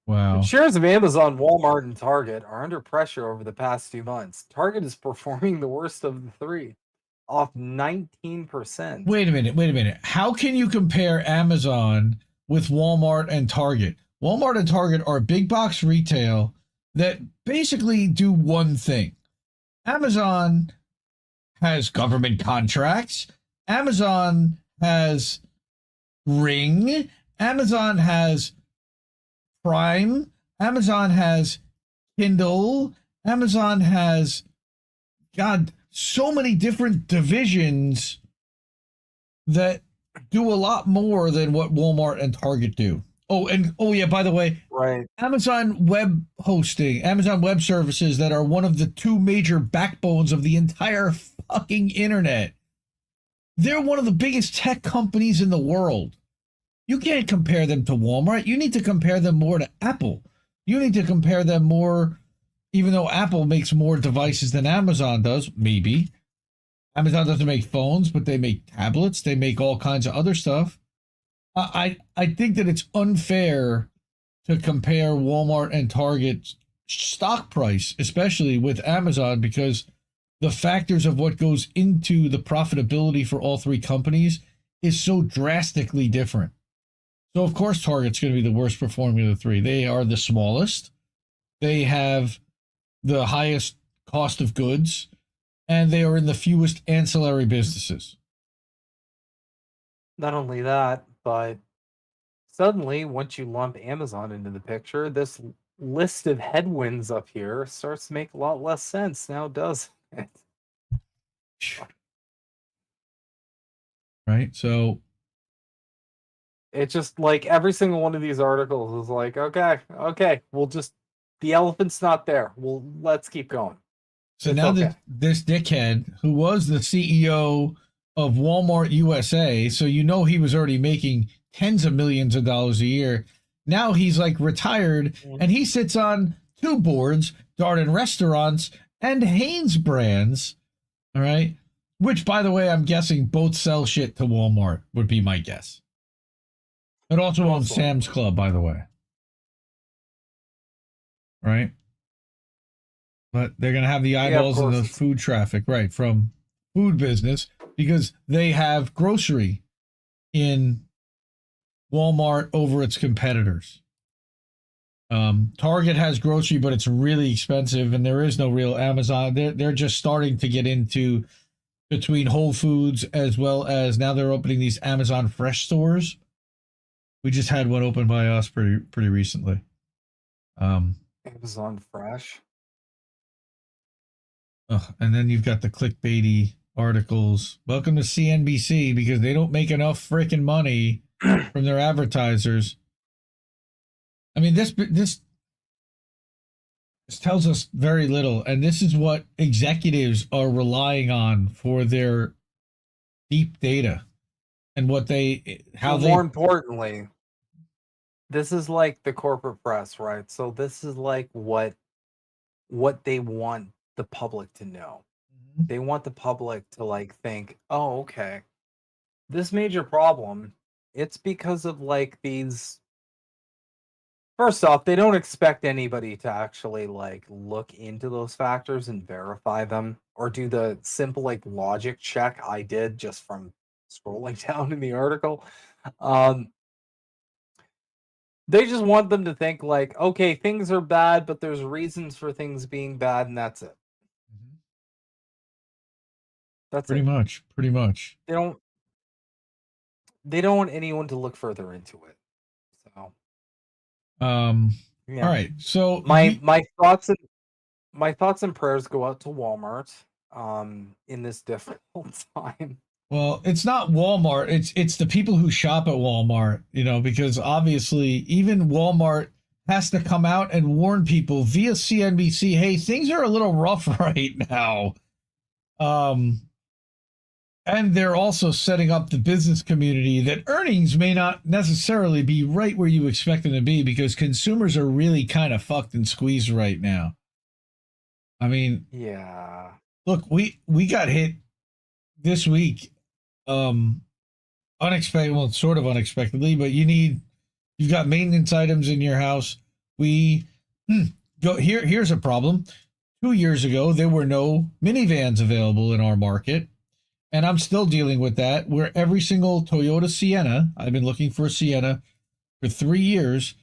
Wow. Shares of Amazon, Walmart, and Target are under pressure over the past 2 months. Target is performing the worst of the three, off 19%. Wait a minute. How can you compare Amazon with Walmart and Target? Walmart and Target are big box retail that basically do one thing. Amazon has government contracts. Amazon has Ring. Amazon has Prime. Amazon has Kindle. Amazon has, God, so many different divisions that do a lot more than what Walmart and Target do. Oh yeah, by the way, Right. Amazon Web Hosting, Amazon Web Services that are one of the two major backbones of the entire fucking internet. They're one of the biggest tech companies in the world. You can't compare them to Walmart. You need to compare them more to Apple. You need to compare them more, even though Apple makes more devices than Amazon does, maybe. Amazon doesn't make phones, but they make tablets. They make all kinds of other stuff. I think that it's unfair to compare Walmart and Target's stock price, especially with Amazon, because the factors of what goes into the profitability for all three companies is so drastically different. So, of course, Target's going to be the worst performing of the three. They are the smallest. They have the highest cost of goods, and they are in the fewest ancillary businesses. Not only that, but suddenly, once you lump Amazon into the picture, this list of headwinds up here starts to make a lot less sense now, does it? Right? So, It's just like every single one of these articles is like, okay, we'll just, the elephant's not there. Let's keep going. so It's now okay. that this dickhead, who was the CEO of Walmart USA, so you know he was already making tens of millions of dollars a year. Now he's like retired, and he sits on two boards, Darden Restaurants and Hanes Brands. All right. Which, by the way, I'm guessing both sell shit to Walmart, would be my guess. It also owns Sam's Club, by the way. Right? But they're going to have the eyeballs and the food traffic, right, from food business, because they have grocery in Walmart over its competitors. Target has grocery, but it's really expensive, and there is no real Amazon. They're just starting to get into between Whole Foods, as well as now they're opening these Amazon Fresh stores. We just had one open by us pretty recently. Amazon Fresh. And then you've got the clickbaity articles. Welcome to CNBC, because they don't make enough freaking money from their advertisers. I mean, this tells us very little, and this is what executives are relying on for their deep data and what More importantly, this is like the corporate press, right? So this is like what they want the public to know. Mm-hmm. They want the public to like think, oh, okay, this major problem, it's because of like these. First off, they don't expect anybody to actually like look into those factors and verify them, or do the simple like logic check I did just from scrolling down in the article. They just want them to think like, okay, things are bad, but there's reasons for things being bad, and that's it. Mm-hmm. That's pretty much. They don't want anyone to look further into it. So yeah. All right. So my thoughts and prayers go out to Walmart in this difficult time. Well, it's not Walmart. It's the people who shop at Walmart, because obviously even Walmart has to come out and warn people via CNBC, hey, things are a little rough right now. And they're also setting up the business community that earnings may not necessarily be right where you expect them to be, because consumers are really kind of fucked and squeezed right now. I mean, yeah. Look, we got hit this week, unexpected, well, sort of unexpectedly, but you've got maintenance items in your house. We go here. Here's a problem. 2 years ago, there were no minivans available in our market, and I'm still dealing with that. Where every single Toyota Sienna, I've been looking for a Sienna for 3 years.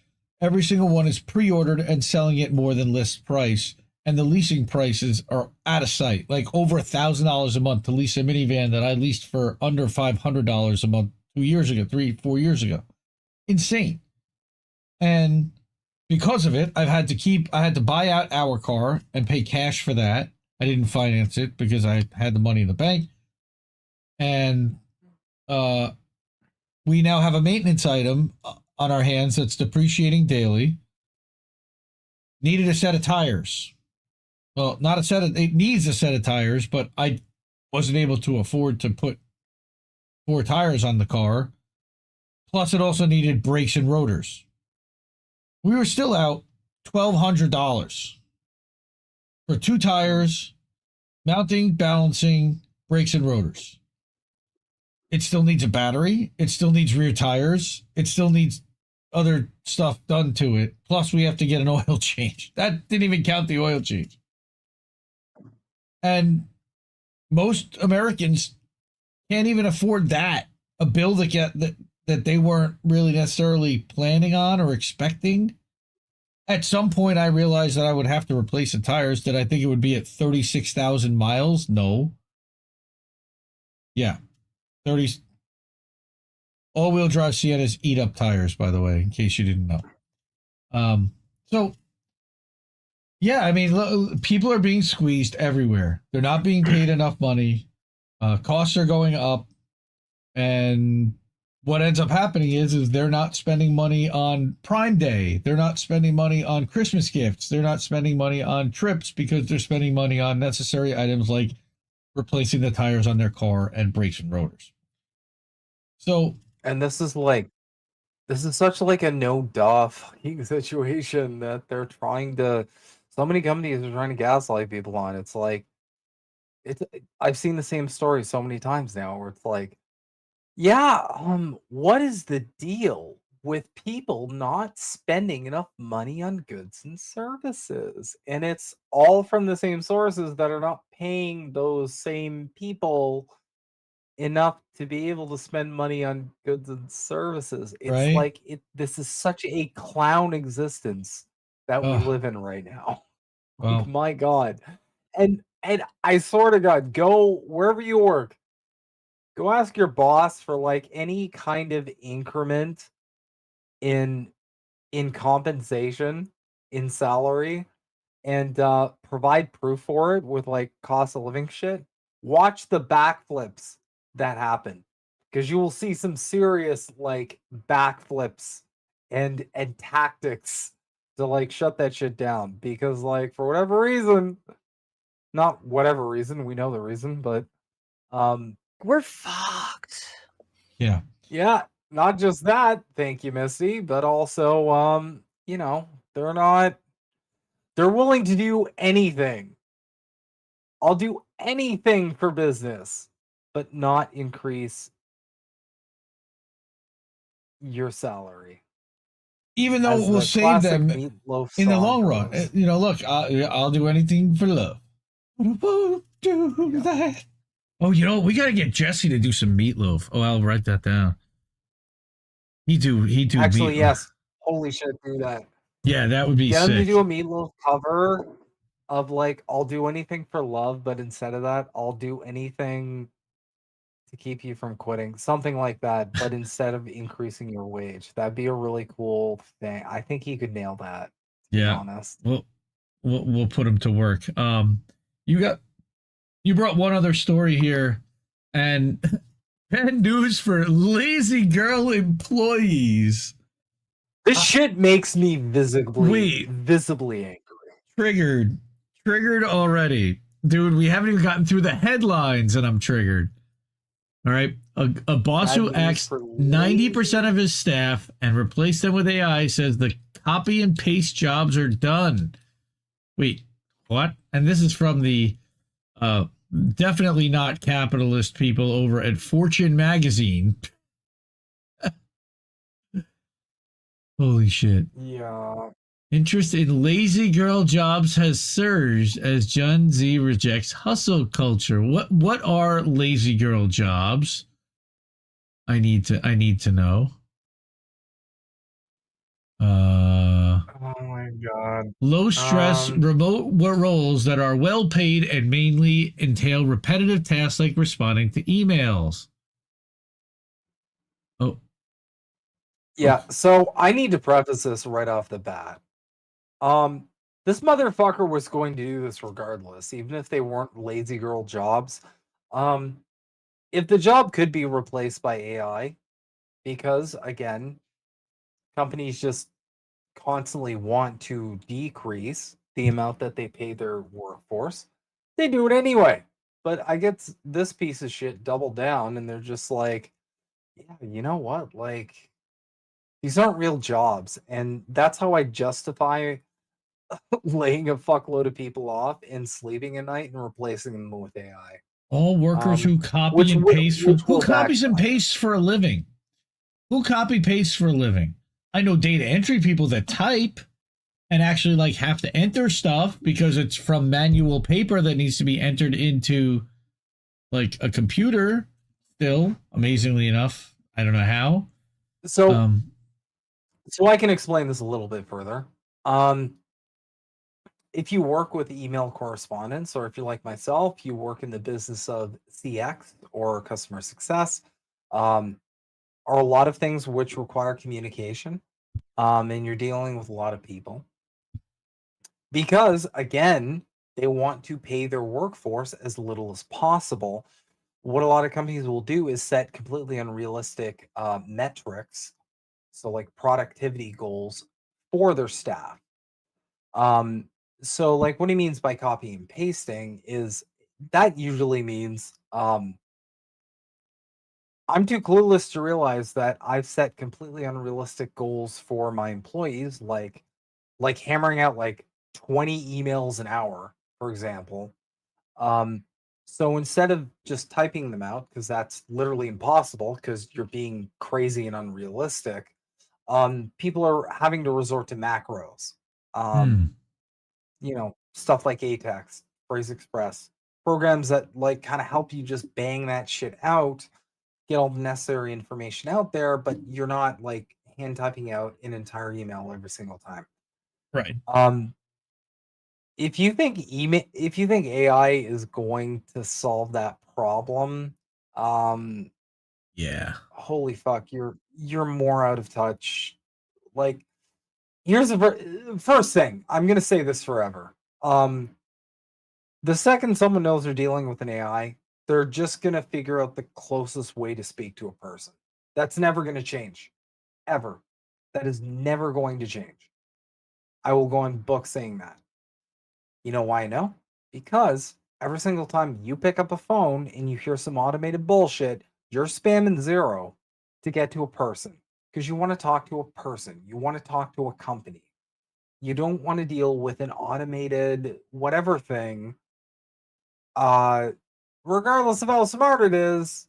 Every single one is pre-ordered and selling it more than list price, and the leasing prices are out of sight. Like over $1,000 a month to lease a minivan that I leased for under $500 a month 2 years ago, 4 years ago. Insane. And because of it, I had to buy out our car and pay cash for that. I didn't finance it because I had the money in the bank. And we now have a maintenance item on our hands that's depreciating daily. Needed a set of tires. Well, not a set of, it needs a set of tires, but I wasn't able to afford to put 4 tires on the car. Plus, it also needed brakes and rotors. We were still out $1,200 for 2 tires, mounting, balancing, brakes, and rotors. It still needs a battery. It still needs rear tires. It still needs other stuff done to it. Plus, we have to get an oil change. That didn't even count the oil change. And most Americans can't even afford that. A bill to get that they weren't really necessarily planning on or expecting. At some point, I realized that I would have to replace the tires. Did I think it would be at 36,000 miles? No. Yeah. 30. All-wheel drive Siennas eat up tires, by the way, in case you didn't know. So, yeah, I mean, people are being squeezed everywhere. They're not being paid enough money. Costs are going up. And what ends up happening is they're not spending money on Prime Day. They're not spending money on Christmas gifts. They're not spending money on trips because they're spending money on necessary items like replacing the tires on their car and brakes and rotors. So, and this is such like a no duh fucking situation that they're trying to. So many companies are trying to gaslight people on. It's like, I've seen the same story so many times now where it's like, yeah, what is the deal with people not spending enough money on goods and services? And it's all from the same sources that are not paying those same people enough to be able to spend money on goods and services. It's right? like this is such a clown existence that we Ugh. live in right now. Well, Like, my God. And I swear to God, go wherever you work. Go ask your boss for like any kind of increment in compensation, in salary, and provide proof for it with like cost of living shit. Watch the backflips that happen, because you will see some serious like backflips and tactics to like shut that shit down. Because like for whatever reason, not whatever reason, we know the reason, but we're fucked. yeah. Yeah, not just that, thank you, Misty, but also you know, they're willing to do anything. I'll do anything for business, but not increase your salary. Even though As we'll the save classic them Meatloaf in the song long run. goes. You know, look, I'll do anything for love. Do that. Oh, you know, we got to get Jesse to do some Meatloaf. Oh, I'll write that down. He do Actually, Meatloaf. yes. Holy shit, do that. Yeah, that would be Get him to sick. do a Meatloaf cover of like, I'll do anything for love, but instead of that, I'll do anything to keep you from quitting. Something like that, but instead of increasing your wage. That'd be a really cool thing. I think he could nail that, to be honest. Well, we'll put him to work. You brought one other story here, and bad news for lazy girl employees. This shit makes me visibly angry. Triggered already. Dude, we haven't even gotten through the headlines and I'm triggered. All right. A boss who axed 90% of his staff and replaced them with AI says the copy and paste jobs are done. Wait, what? And this is from the definitely not capitalist people over at Fortune magazine. Holy shit. Yeah. Interest in lazy girl jobs has surged as Gen Z rejects hustle culture. What are lazy girl jobs? I need to know. Oh my god. Low stress remote roles that are well paid and mainly entail repetitive tasks like responding to emails. Oh. Yeah, so I need to preface this right off the bat. This motherfucker was going to do this regardless, even if they weren't lazy girl jobs. If the job could be replaced by AI, because again, companies just constantly want to decrease the amount that they pay their workforce, they do it anyway. But I get this piece of shit doubled down, and they're just like, yeah, you know what? Like, these aren't real jobs. And that's how I justify laying a fuckload of people off and sleeping at night and replacing them with AI. All workers who copy and paste who copies and pastes for a living? Who copy pastes for a living? I know data entry people that type and actually like have to enter stuff because it's from manual paper that needs to be entered into like a computer still, amazingly enough. I don't know how. So I can explain this a little bit further. If you work with email correspondence, or if you're like myself, you work in the business of CX or customer success, are a lot of things which require communication, and you're dealing with a lot of people. Because, again, they want to pay their workforce as little as possible. What a lot of companies will do is set completely unrealistic metrics, so like productivity goals for their staff. So like what he means by copy and pasting is that usually means I'm too clueless to realize that I've set completely unrealistic goals for my employees, like hammering out like 20 emails an hour, for example. So instead of just typing them out, because that's literally impossible because you're being crazy and unrealistic, people are having to resort to macros. You know, stuff like ATEX, Phrase Express, programs that like kind of help you just bang that shit out, get all the necessary information out there, but you're not like hand typing out an entire email every single time. Right. If you think AI is going to solve that problem, yeah. Holy fuck, you're more out of touch. Like, here's the first thing. I'm gonna say this forever. The second someone knows they're dealing with an AI, they're just gonna figure out the closest way to speak to a person. That's never gonna change, ever. That is never going to change. I will go on book saying that. You know why I know? Because every single time you pick up a phone and you hear some automated bullshit, you're spamming 0 to get to a person. Because you want to talk to a person. You want to talk to a company. You don't want to deal with an automated whatever thing, regardless of how smart it is.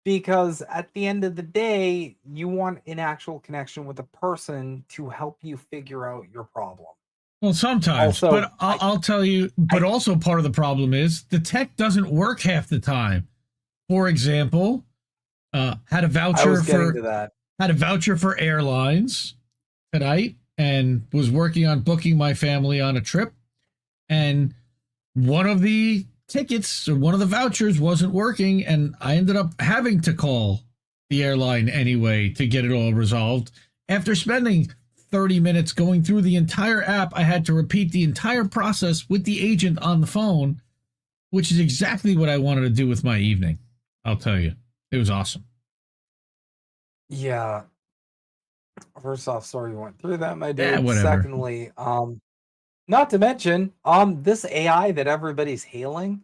Because at the end of the day, you want an actual connection with a person to help you figure out your problem. Well, sometimes, Also, but I'll tell you, but also part of the problem is the tech doesn't work half the time. For example, had a voucher for airlines tonight and was working on booking my family on a trip. And one of the tickets or one of the vouchers wasn't working. And I ended up having to call the airline anyway to get it all resolved. After spending 30 minutes going through the entire app, I had to repeat the entire process with the agent on the phone, which is exactly what I wanted to do with my evening. I'll tell you, it was awesome. Yeah. First off, sorry you went through that, my dude. Yeah, whatever. Secondly, not to mention, this AI that everybody's hailing,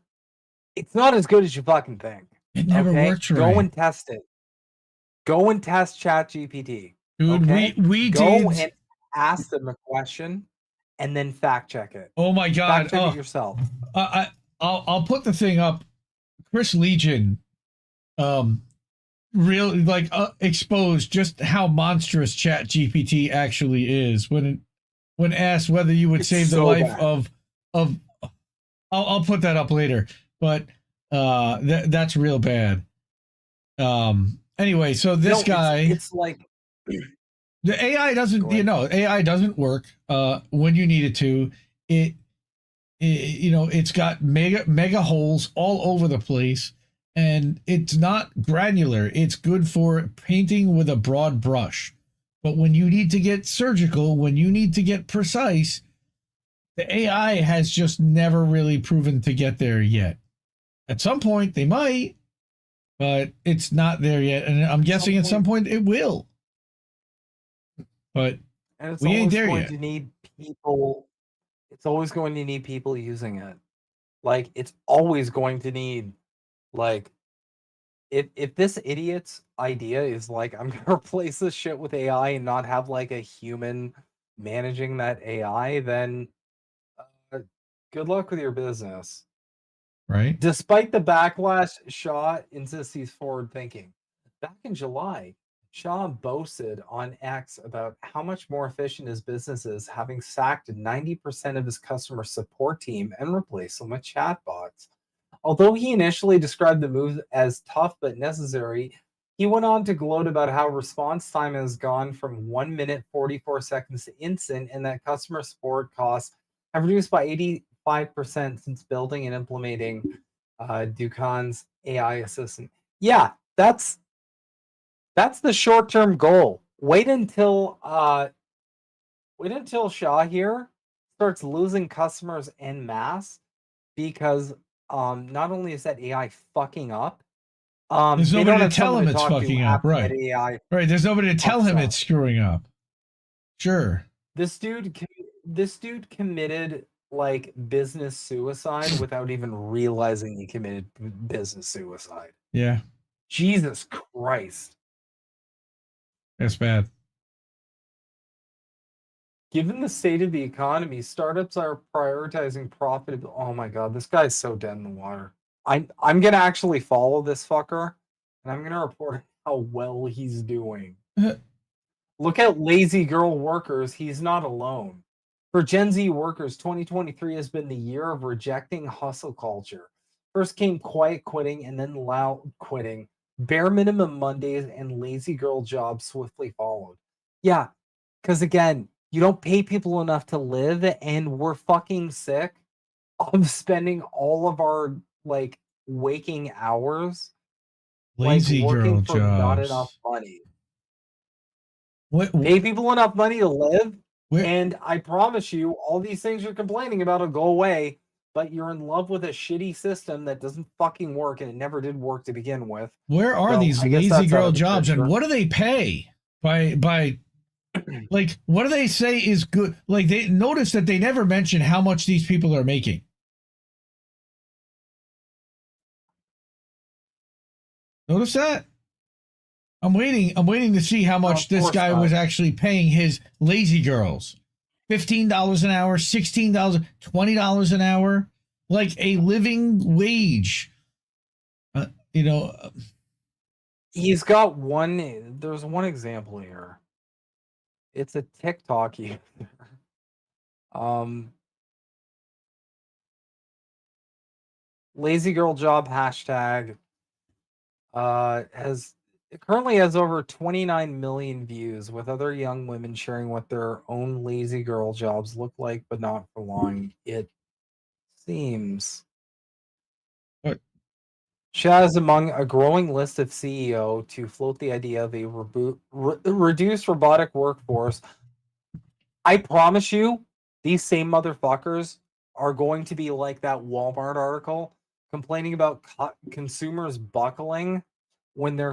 it's not as good as you fucking think. It never works right. Go and test it. Go and test ChatGPT. Dude, okay? we Go did. and ask them a question, and then fact check it. Oh my god! Fact check it yourself. I'll put the thing up. Chris Legion, really exposed just how monstrous ChatGPT actually is when when asked whether you would It's save the so life bad. of I'll put that up later, but that's real bad. Anyway, so this guy, it's like the AI doesn't, Go ahead. AI doesn't work when you need it to. It, it's got mega holes all over the place, and it's not granular. It's good for painting with a broad brush, but when you need to get surgical, when you need to get precise, the AI has just never really proven to get there yet. At some point, they might, but it's not there yet, and I'm guessing at some point it will. But And it's we ain't always there going yet. to need people. It's always going to need people using it. Like, it's always going to need, like, if this idiot's idea is like, I'm gonna replace this shit with AI and not have like a human managing that AI, then good luck with your business. Right? Despite the backlash, Shaw insists he's forward thinking. Back in July, Shaw boasted on X about how much more efficient his business is, having sacked 90% of his customer support team and replaced them with chatbots. Although he initially described the move as tough but necessary, he went on to gloat about how response time has gone from 1 minute 44 seconds to instant, and that customer support costs have reduced by 85% since building and implementing Ducan's AI assistant. Yeah, that's the short-term goal. Wait until Shaw here starts losing customers en masse, because not only is that AI fucking up, There's they nobody don't to have tell someone him to it's talk to fucking up, after that right? AI Right. There's nobody to tell fucks him up. it's screwing up. Sure. This dude committed like business suicide without even realizing he committed business suicide. Yeah, Jesus Christ. that's bad. Given the state of the economy, startups are prioritizing profitability. Oh my god, this guy's so dead in the water. I'm gonna actually follow this fucker, and I'm gonna report how well he's doing. Look at lazy girl workers. He's not alone. For Gen Z workers, 2023 has been the year of rejecting hustle culture. First came quiet quitting and then loud quitting. Bare minimum Mondays and lazy girl jobs swiftly followed. Yeah, because again, you don't pay people enough to live, and we're fucking sick of spending all of our like waking hours like Lazy girl working for not enough jobs. money. What? Pay people enough money to live, Where? and I promise you, all these things you're complaining about will go away. But you're in love with a shitty system that doesn't fucking work, and it never did work to begin with. Where are So these I guess lazy that's out girl of the jobs, and picture. what do they pay? By like, what do they say is good? Like, they notice that they never mention how much these people are making. Notice that? I'm waiting to see how much Of this course guy not. was actually paying his lazy girls. $15 an hour, $16, $20 an hour, like a living wage. You know, He's got one. There's one example here. It's a TikTok user. Um, lazy girl job hashtag has it currently has over 29 million views, with other young women sharing what their own lazy girl jobs look like, but not for long, it seems. but Shaz among a growing list of CEO to float the idea of a reduced robotic workforce. I promise you, these same motherfuckers are going to be like that Walmart article complaining about consumers buckling when their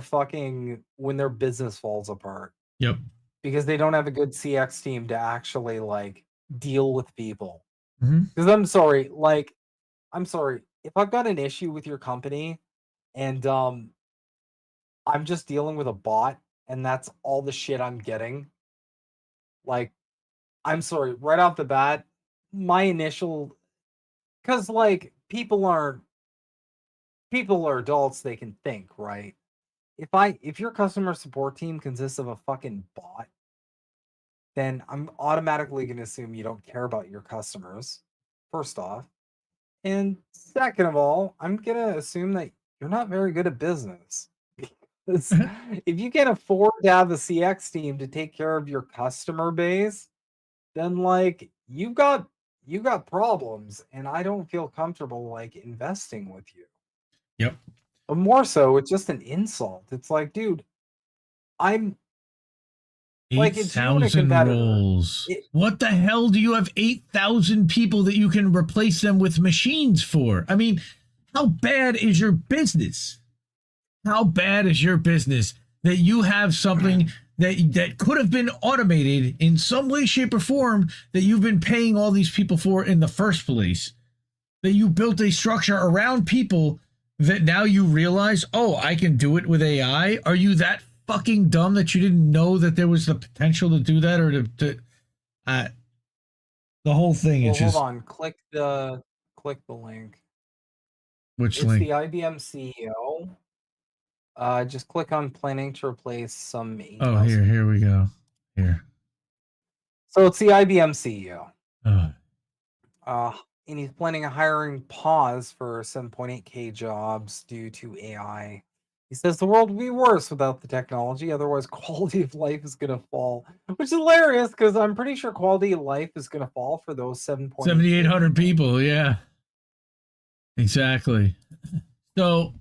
business falls apart yep. because they don't have a good CX team to actually like deal with people. Mm-hmm. Because I'm sorry, if I've got an issue with your company and I'm just dealing with a bot and that's all the shit I'm getting, like, I'm sorry, right off the bat, my initial, because like people are adults, they can think, right? If your customer support team consists of a fucking bot, then I'm automatically going to assume you don't care about your customers, first off. And second of all, I'm going to assume that you're not very good at business. Because if you can't afford to have a CX team to take care of your customer base, then like you got problems, and I don't feel comfortable like investing with you. Yep. But more so, it's just an insult. It's like, dude, I'm like, it's you and a 8,000 competitor. roles. What the hell do you have 8,000 people that you can replace them with machines for? I mean, how bad is your business? How bad is your business that you have something that could have been automated in some way, shape, or form that you've been paying all these people for in the first place? That you built a structure around people that now you realize, oh, I can do it with AI? Are you that fucking dumb that you didn't know that there was the potential to do that, or the whole thing Well, is just... hold on. Click the link. Which It's link? the IBM CEO. Just click on planning to replace some emails. Oh, here we go. Here. So it's the IBM CEO. Oh. And he's planning a hiring pause for 7.8K jobs due to AI. He says the world would be worse without the technology, otherwise quality of life is going to fall. Which is hilarious, because I'm pretty sure quality of life is going to fall for those 7,800 people, yeah. Exactly. So,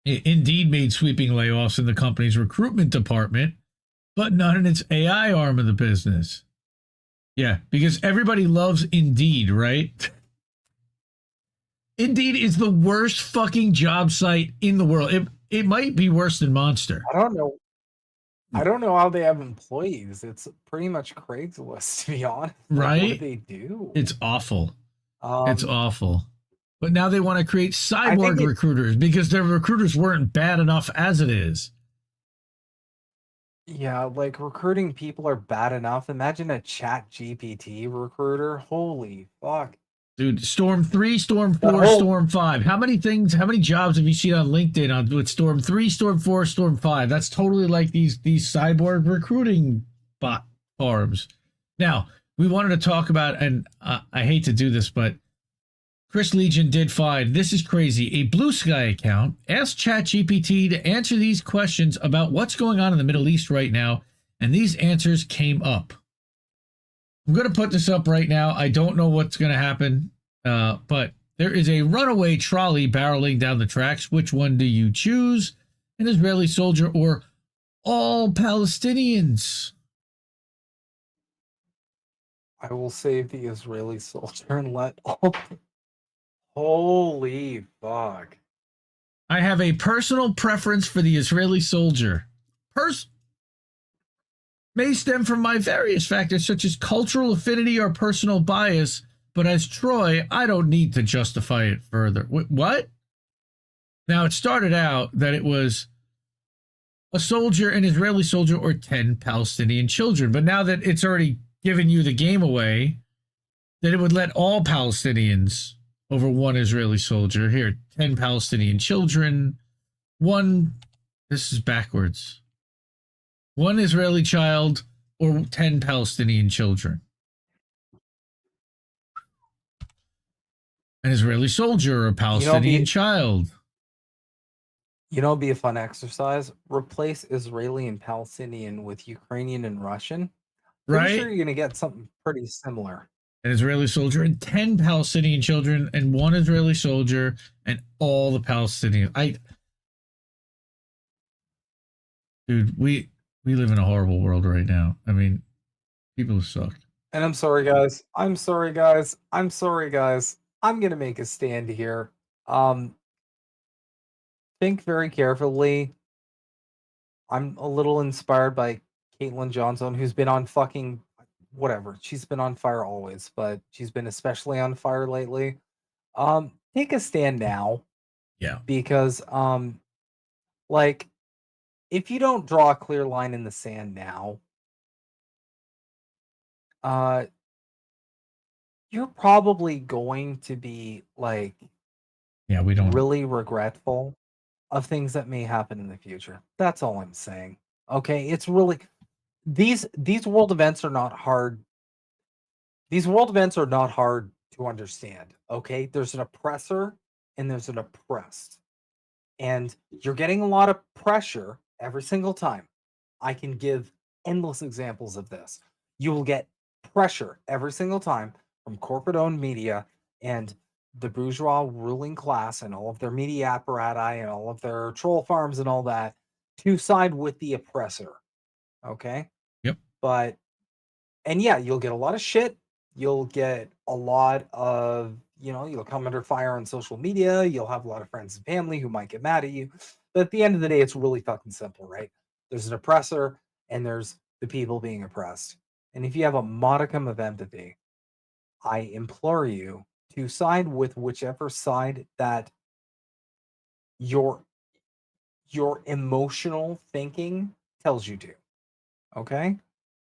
Indeed made sweeping layoffs in the company's recruitment department, but not in its AI arm of the business. Yeah, because everybody loves Indeed, right? Indeed is the worst fucking job site in the world. It might be worse than Monster. I don't know. I don't know how they have employees. It's pretty much Craigslist, to be honest. Right? Like, what do they do? It's awful. It's awful. But now they want to create cyborg recruiters because their recruiters weren't bad enough as it is. Yeah, like recruiting people are bad enough. Imagine a Chat GPT recruiter. Holy fuck. Dude, Storm 3, Storm 4, Storm 5. How many jobs have you seen on LinkedIn with Storm 3, Storm 4, Storm 5? That's totally like these cyborg recruiting bot farms. Now, we wanted to talk about, and I hate to do this, but Chris Legion did find, this is crazy, a Blue Sky account asked ChatGPT to answer these questions about what's going on in the Middle East right now, and these answers came up. I'm going to put this up right now. I don't know what's going to happen, but there is a runaway trolley barreling down the tracks. Which one do you choose? An Israeli soldier or all Palestinians? I will save the Israeli soldier and let all... Holy fuck. I have a personal preference for the Israeli soldier. May stem from my various factors such as cultural affinity or personal bias, but as Troy, I don't need to justify it further. What? Now, it started out that it was a soldier, an Israeli soldier, or 10 Palestinian children, but now that it's already given you the game away, that it would let all Palestinians over one Israeli soldier. Here, 10 Palestinian children, this is backwards. One Israeli child or 10 Palestinian children. An Israeli soldier or a Palestinian child. You know, it'd be a fun exercise. Replace Israeli and Palestinian with Ukrainian and Russian. Pretty sure you're going to get something pretty similar. An Israeli soldier and 10 Palestinian children and one Israeli soldier and all the Palestinians. Dude, we live in a horrible world right now. I mean, people suck. And I'm sorry, guys. I'm going to make a stand here. Think very carefully. I'm a little inspired by Caitlin Johnson, who's been on fucking whatever. She's been on fire always, but she's been especially on fire lately. Take a stand now. Yeah. Because like, if you don't draw a clear line in the sand now, you're probably going to be like, yeah, we don't really regretful of things that may happen in the future. That's all I'm saying. Okay, it's really, these world events are not hard. These world events are not hard to understand. Okay, there's an oppressor and there's an oppressed, and you're getting a lot of pressure every single time. I can give endless examples of this. You will get pressure every single time from corporate-owned media and the bourgeois ruling class and all of their media apparatus and all of their troll farms and all that to side with the oppressor. Okay? Yep. But, and yeah, you'll get a lot of shit. You'll get a lot of, you'll come under fire on social media. You'll have a lot of friends and family who might get mad at you. But at the end of the day, it's really fucking simple, right? There's an oppressor and there's the people being oppressed. And if you have a modicum of empathy, I implore you to side with whichever side that your emotional thinking tells you to. Okay?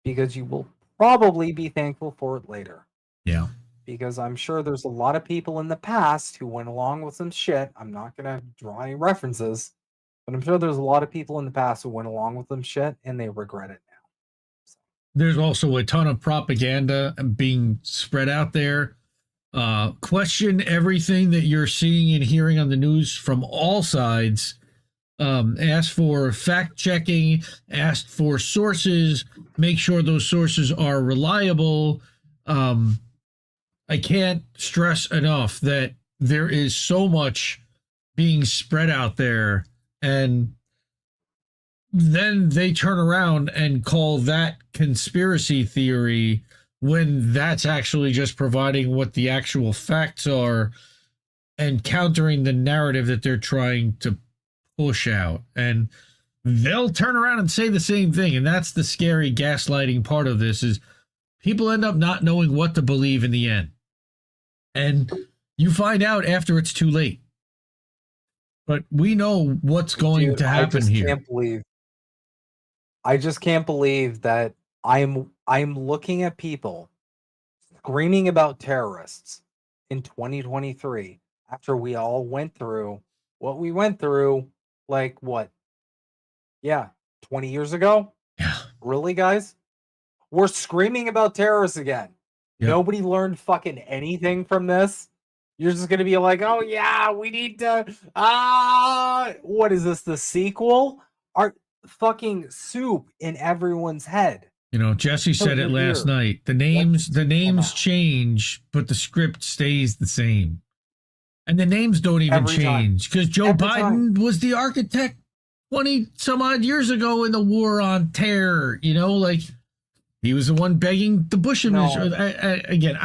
Because you will probably be thankful for it later. Yeah. Because I'm sure there's a lot of people in the past who went along with some shit. I'm not going to draw any references, but I'm sure there's a lot of people in the past who went along with some shit and they regret it now. So. There's also a ton of propaganda being spread out there. Question everything that you're seeing and hearing on the news from all sides. Ask for fact checking, ask for sources, make sure those sources are reliable. I can't stress enough that there is so much being spread out there, and then they turn around and call that conspiracy theory when that's actually just providing what the actual facts are and countering the narrative that they're trying to push out. And they'll turn around and say the same thing. And that's the scary gaslighting part of this, is people end up not knowing what to believe in the end. And you find out after it's too late. But we know what's going to happen here. I just can't believe that I'm looking at people screaming about terrorists in 2023 after we all went through what we went through, like what? Yeah, 20 years ago? Yeah. Really, guys? We're screaming about terrorists again. Yep. Nobody learned fucking anything from this. You're just going to be like, oh yeah, we need to, what is this, the sequel? Are fucking soup in everyone's head. Jesse said it last night. The names change, but the script stays the same. And the names don't even change, because Joe Biden was the architect 20 some odd years ago in the war on terror. He was the one begging the Bush administration. Again,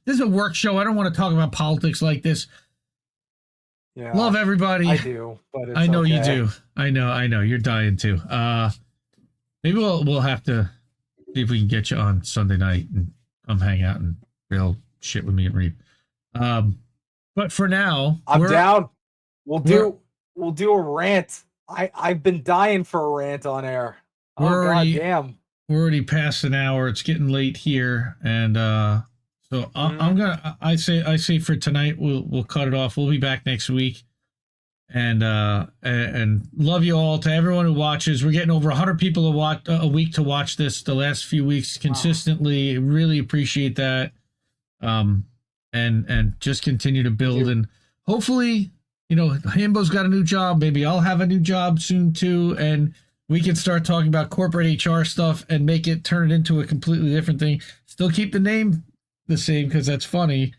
this is a work show. I don't want to talk about politics like this. Yeah, love everybody. I do, but it's I know okay. you do. I know. You're dying too. Maybe we'll have to see if we can get you on Sunday night and come hang out and real shit with me and Reed. But for now, I'm down. We'll do a rant. I've been dying for a rant on air. Oh god damn. We're already past an hour. It's getting late here, and so I'm gonna. I say for tonight we'll cut it off. We'll be back next week, and love you all. To everyone who watches, we're getting over 100 people a week to watch this. The last few weeks consistently, really appreciate that. And just continue to build, and hopefully, Himbo's got a new job. Maybe I'll have a new job soon too, and we can start talking about corporate HR stuff and turn it into a completely different thing. Still keep the name the same because that's funny.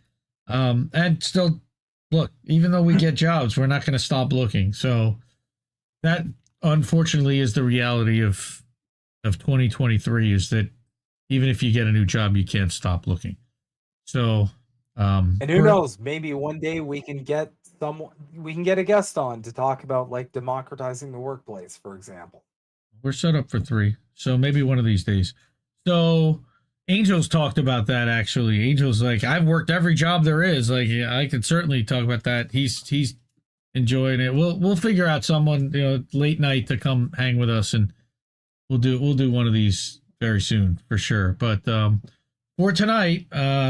And still, look, even though we get jobs, we're not going to stop looking. So that, unfortunately, is the reality of 2023, is that even if you get a new job, you can't stop looking. So, and who knows, maybe one day we can get a guest on to talk about like democratizing the workplace, for example. We're set up for 3, so maybe one of these days. So Angel's talked about that, actually. Angel's like, I've worked every job there is. Like, yeah, I could certainly talk about that. He's enjoying it. We'll figure out someone, late night to come hang with us, and we'll do one of these very soon for sure. But for tonight,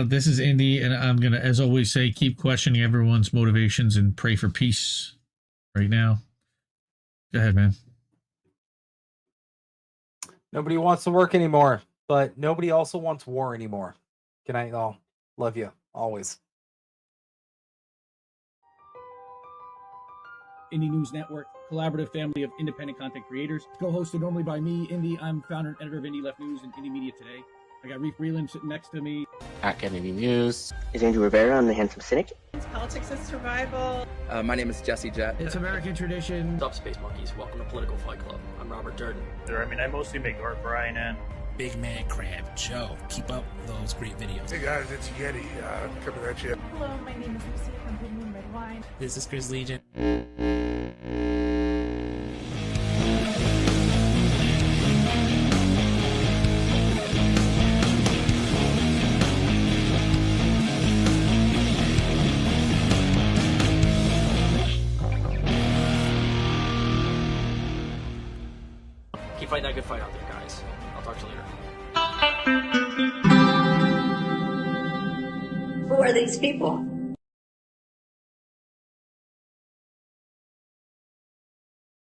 this is Indy, and I'm gonna, as always, say, keep questioning everyone's motivations and pray for peace right now. Go ahead, man. Nobody wants to work anymore, but nobody also wants war anymore. Good night, all. Love you always. Indie News Network, collaborative family of independent content creators. Co-hosted normally by me, Indie. I'm founder and editor of Indie Left News and Indie Media Today. I got Reef Breland sitting next to me. At Kennedy News. Is Andrew Rivera on The Handsome Cynic? It's Politics and Survival. My name is Jesse Jett. It's American Tradition. What's up, Space Monkeys? Welcome to Political Fight Club. I'm Robert Durden. I mostly make art for INN. Big Man Crab Joe. Keep up those great videos. Hey guys, it's Yeti. Coming at you. Hello, my name is Lucy from Blue Moon Red Wine. This is Chris Legion. Keep fighting that good fight out there, guys. I'll talk to you later. Who are these people?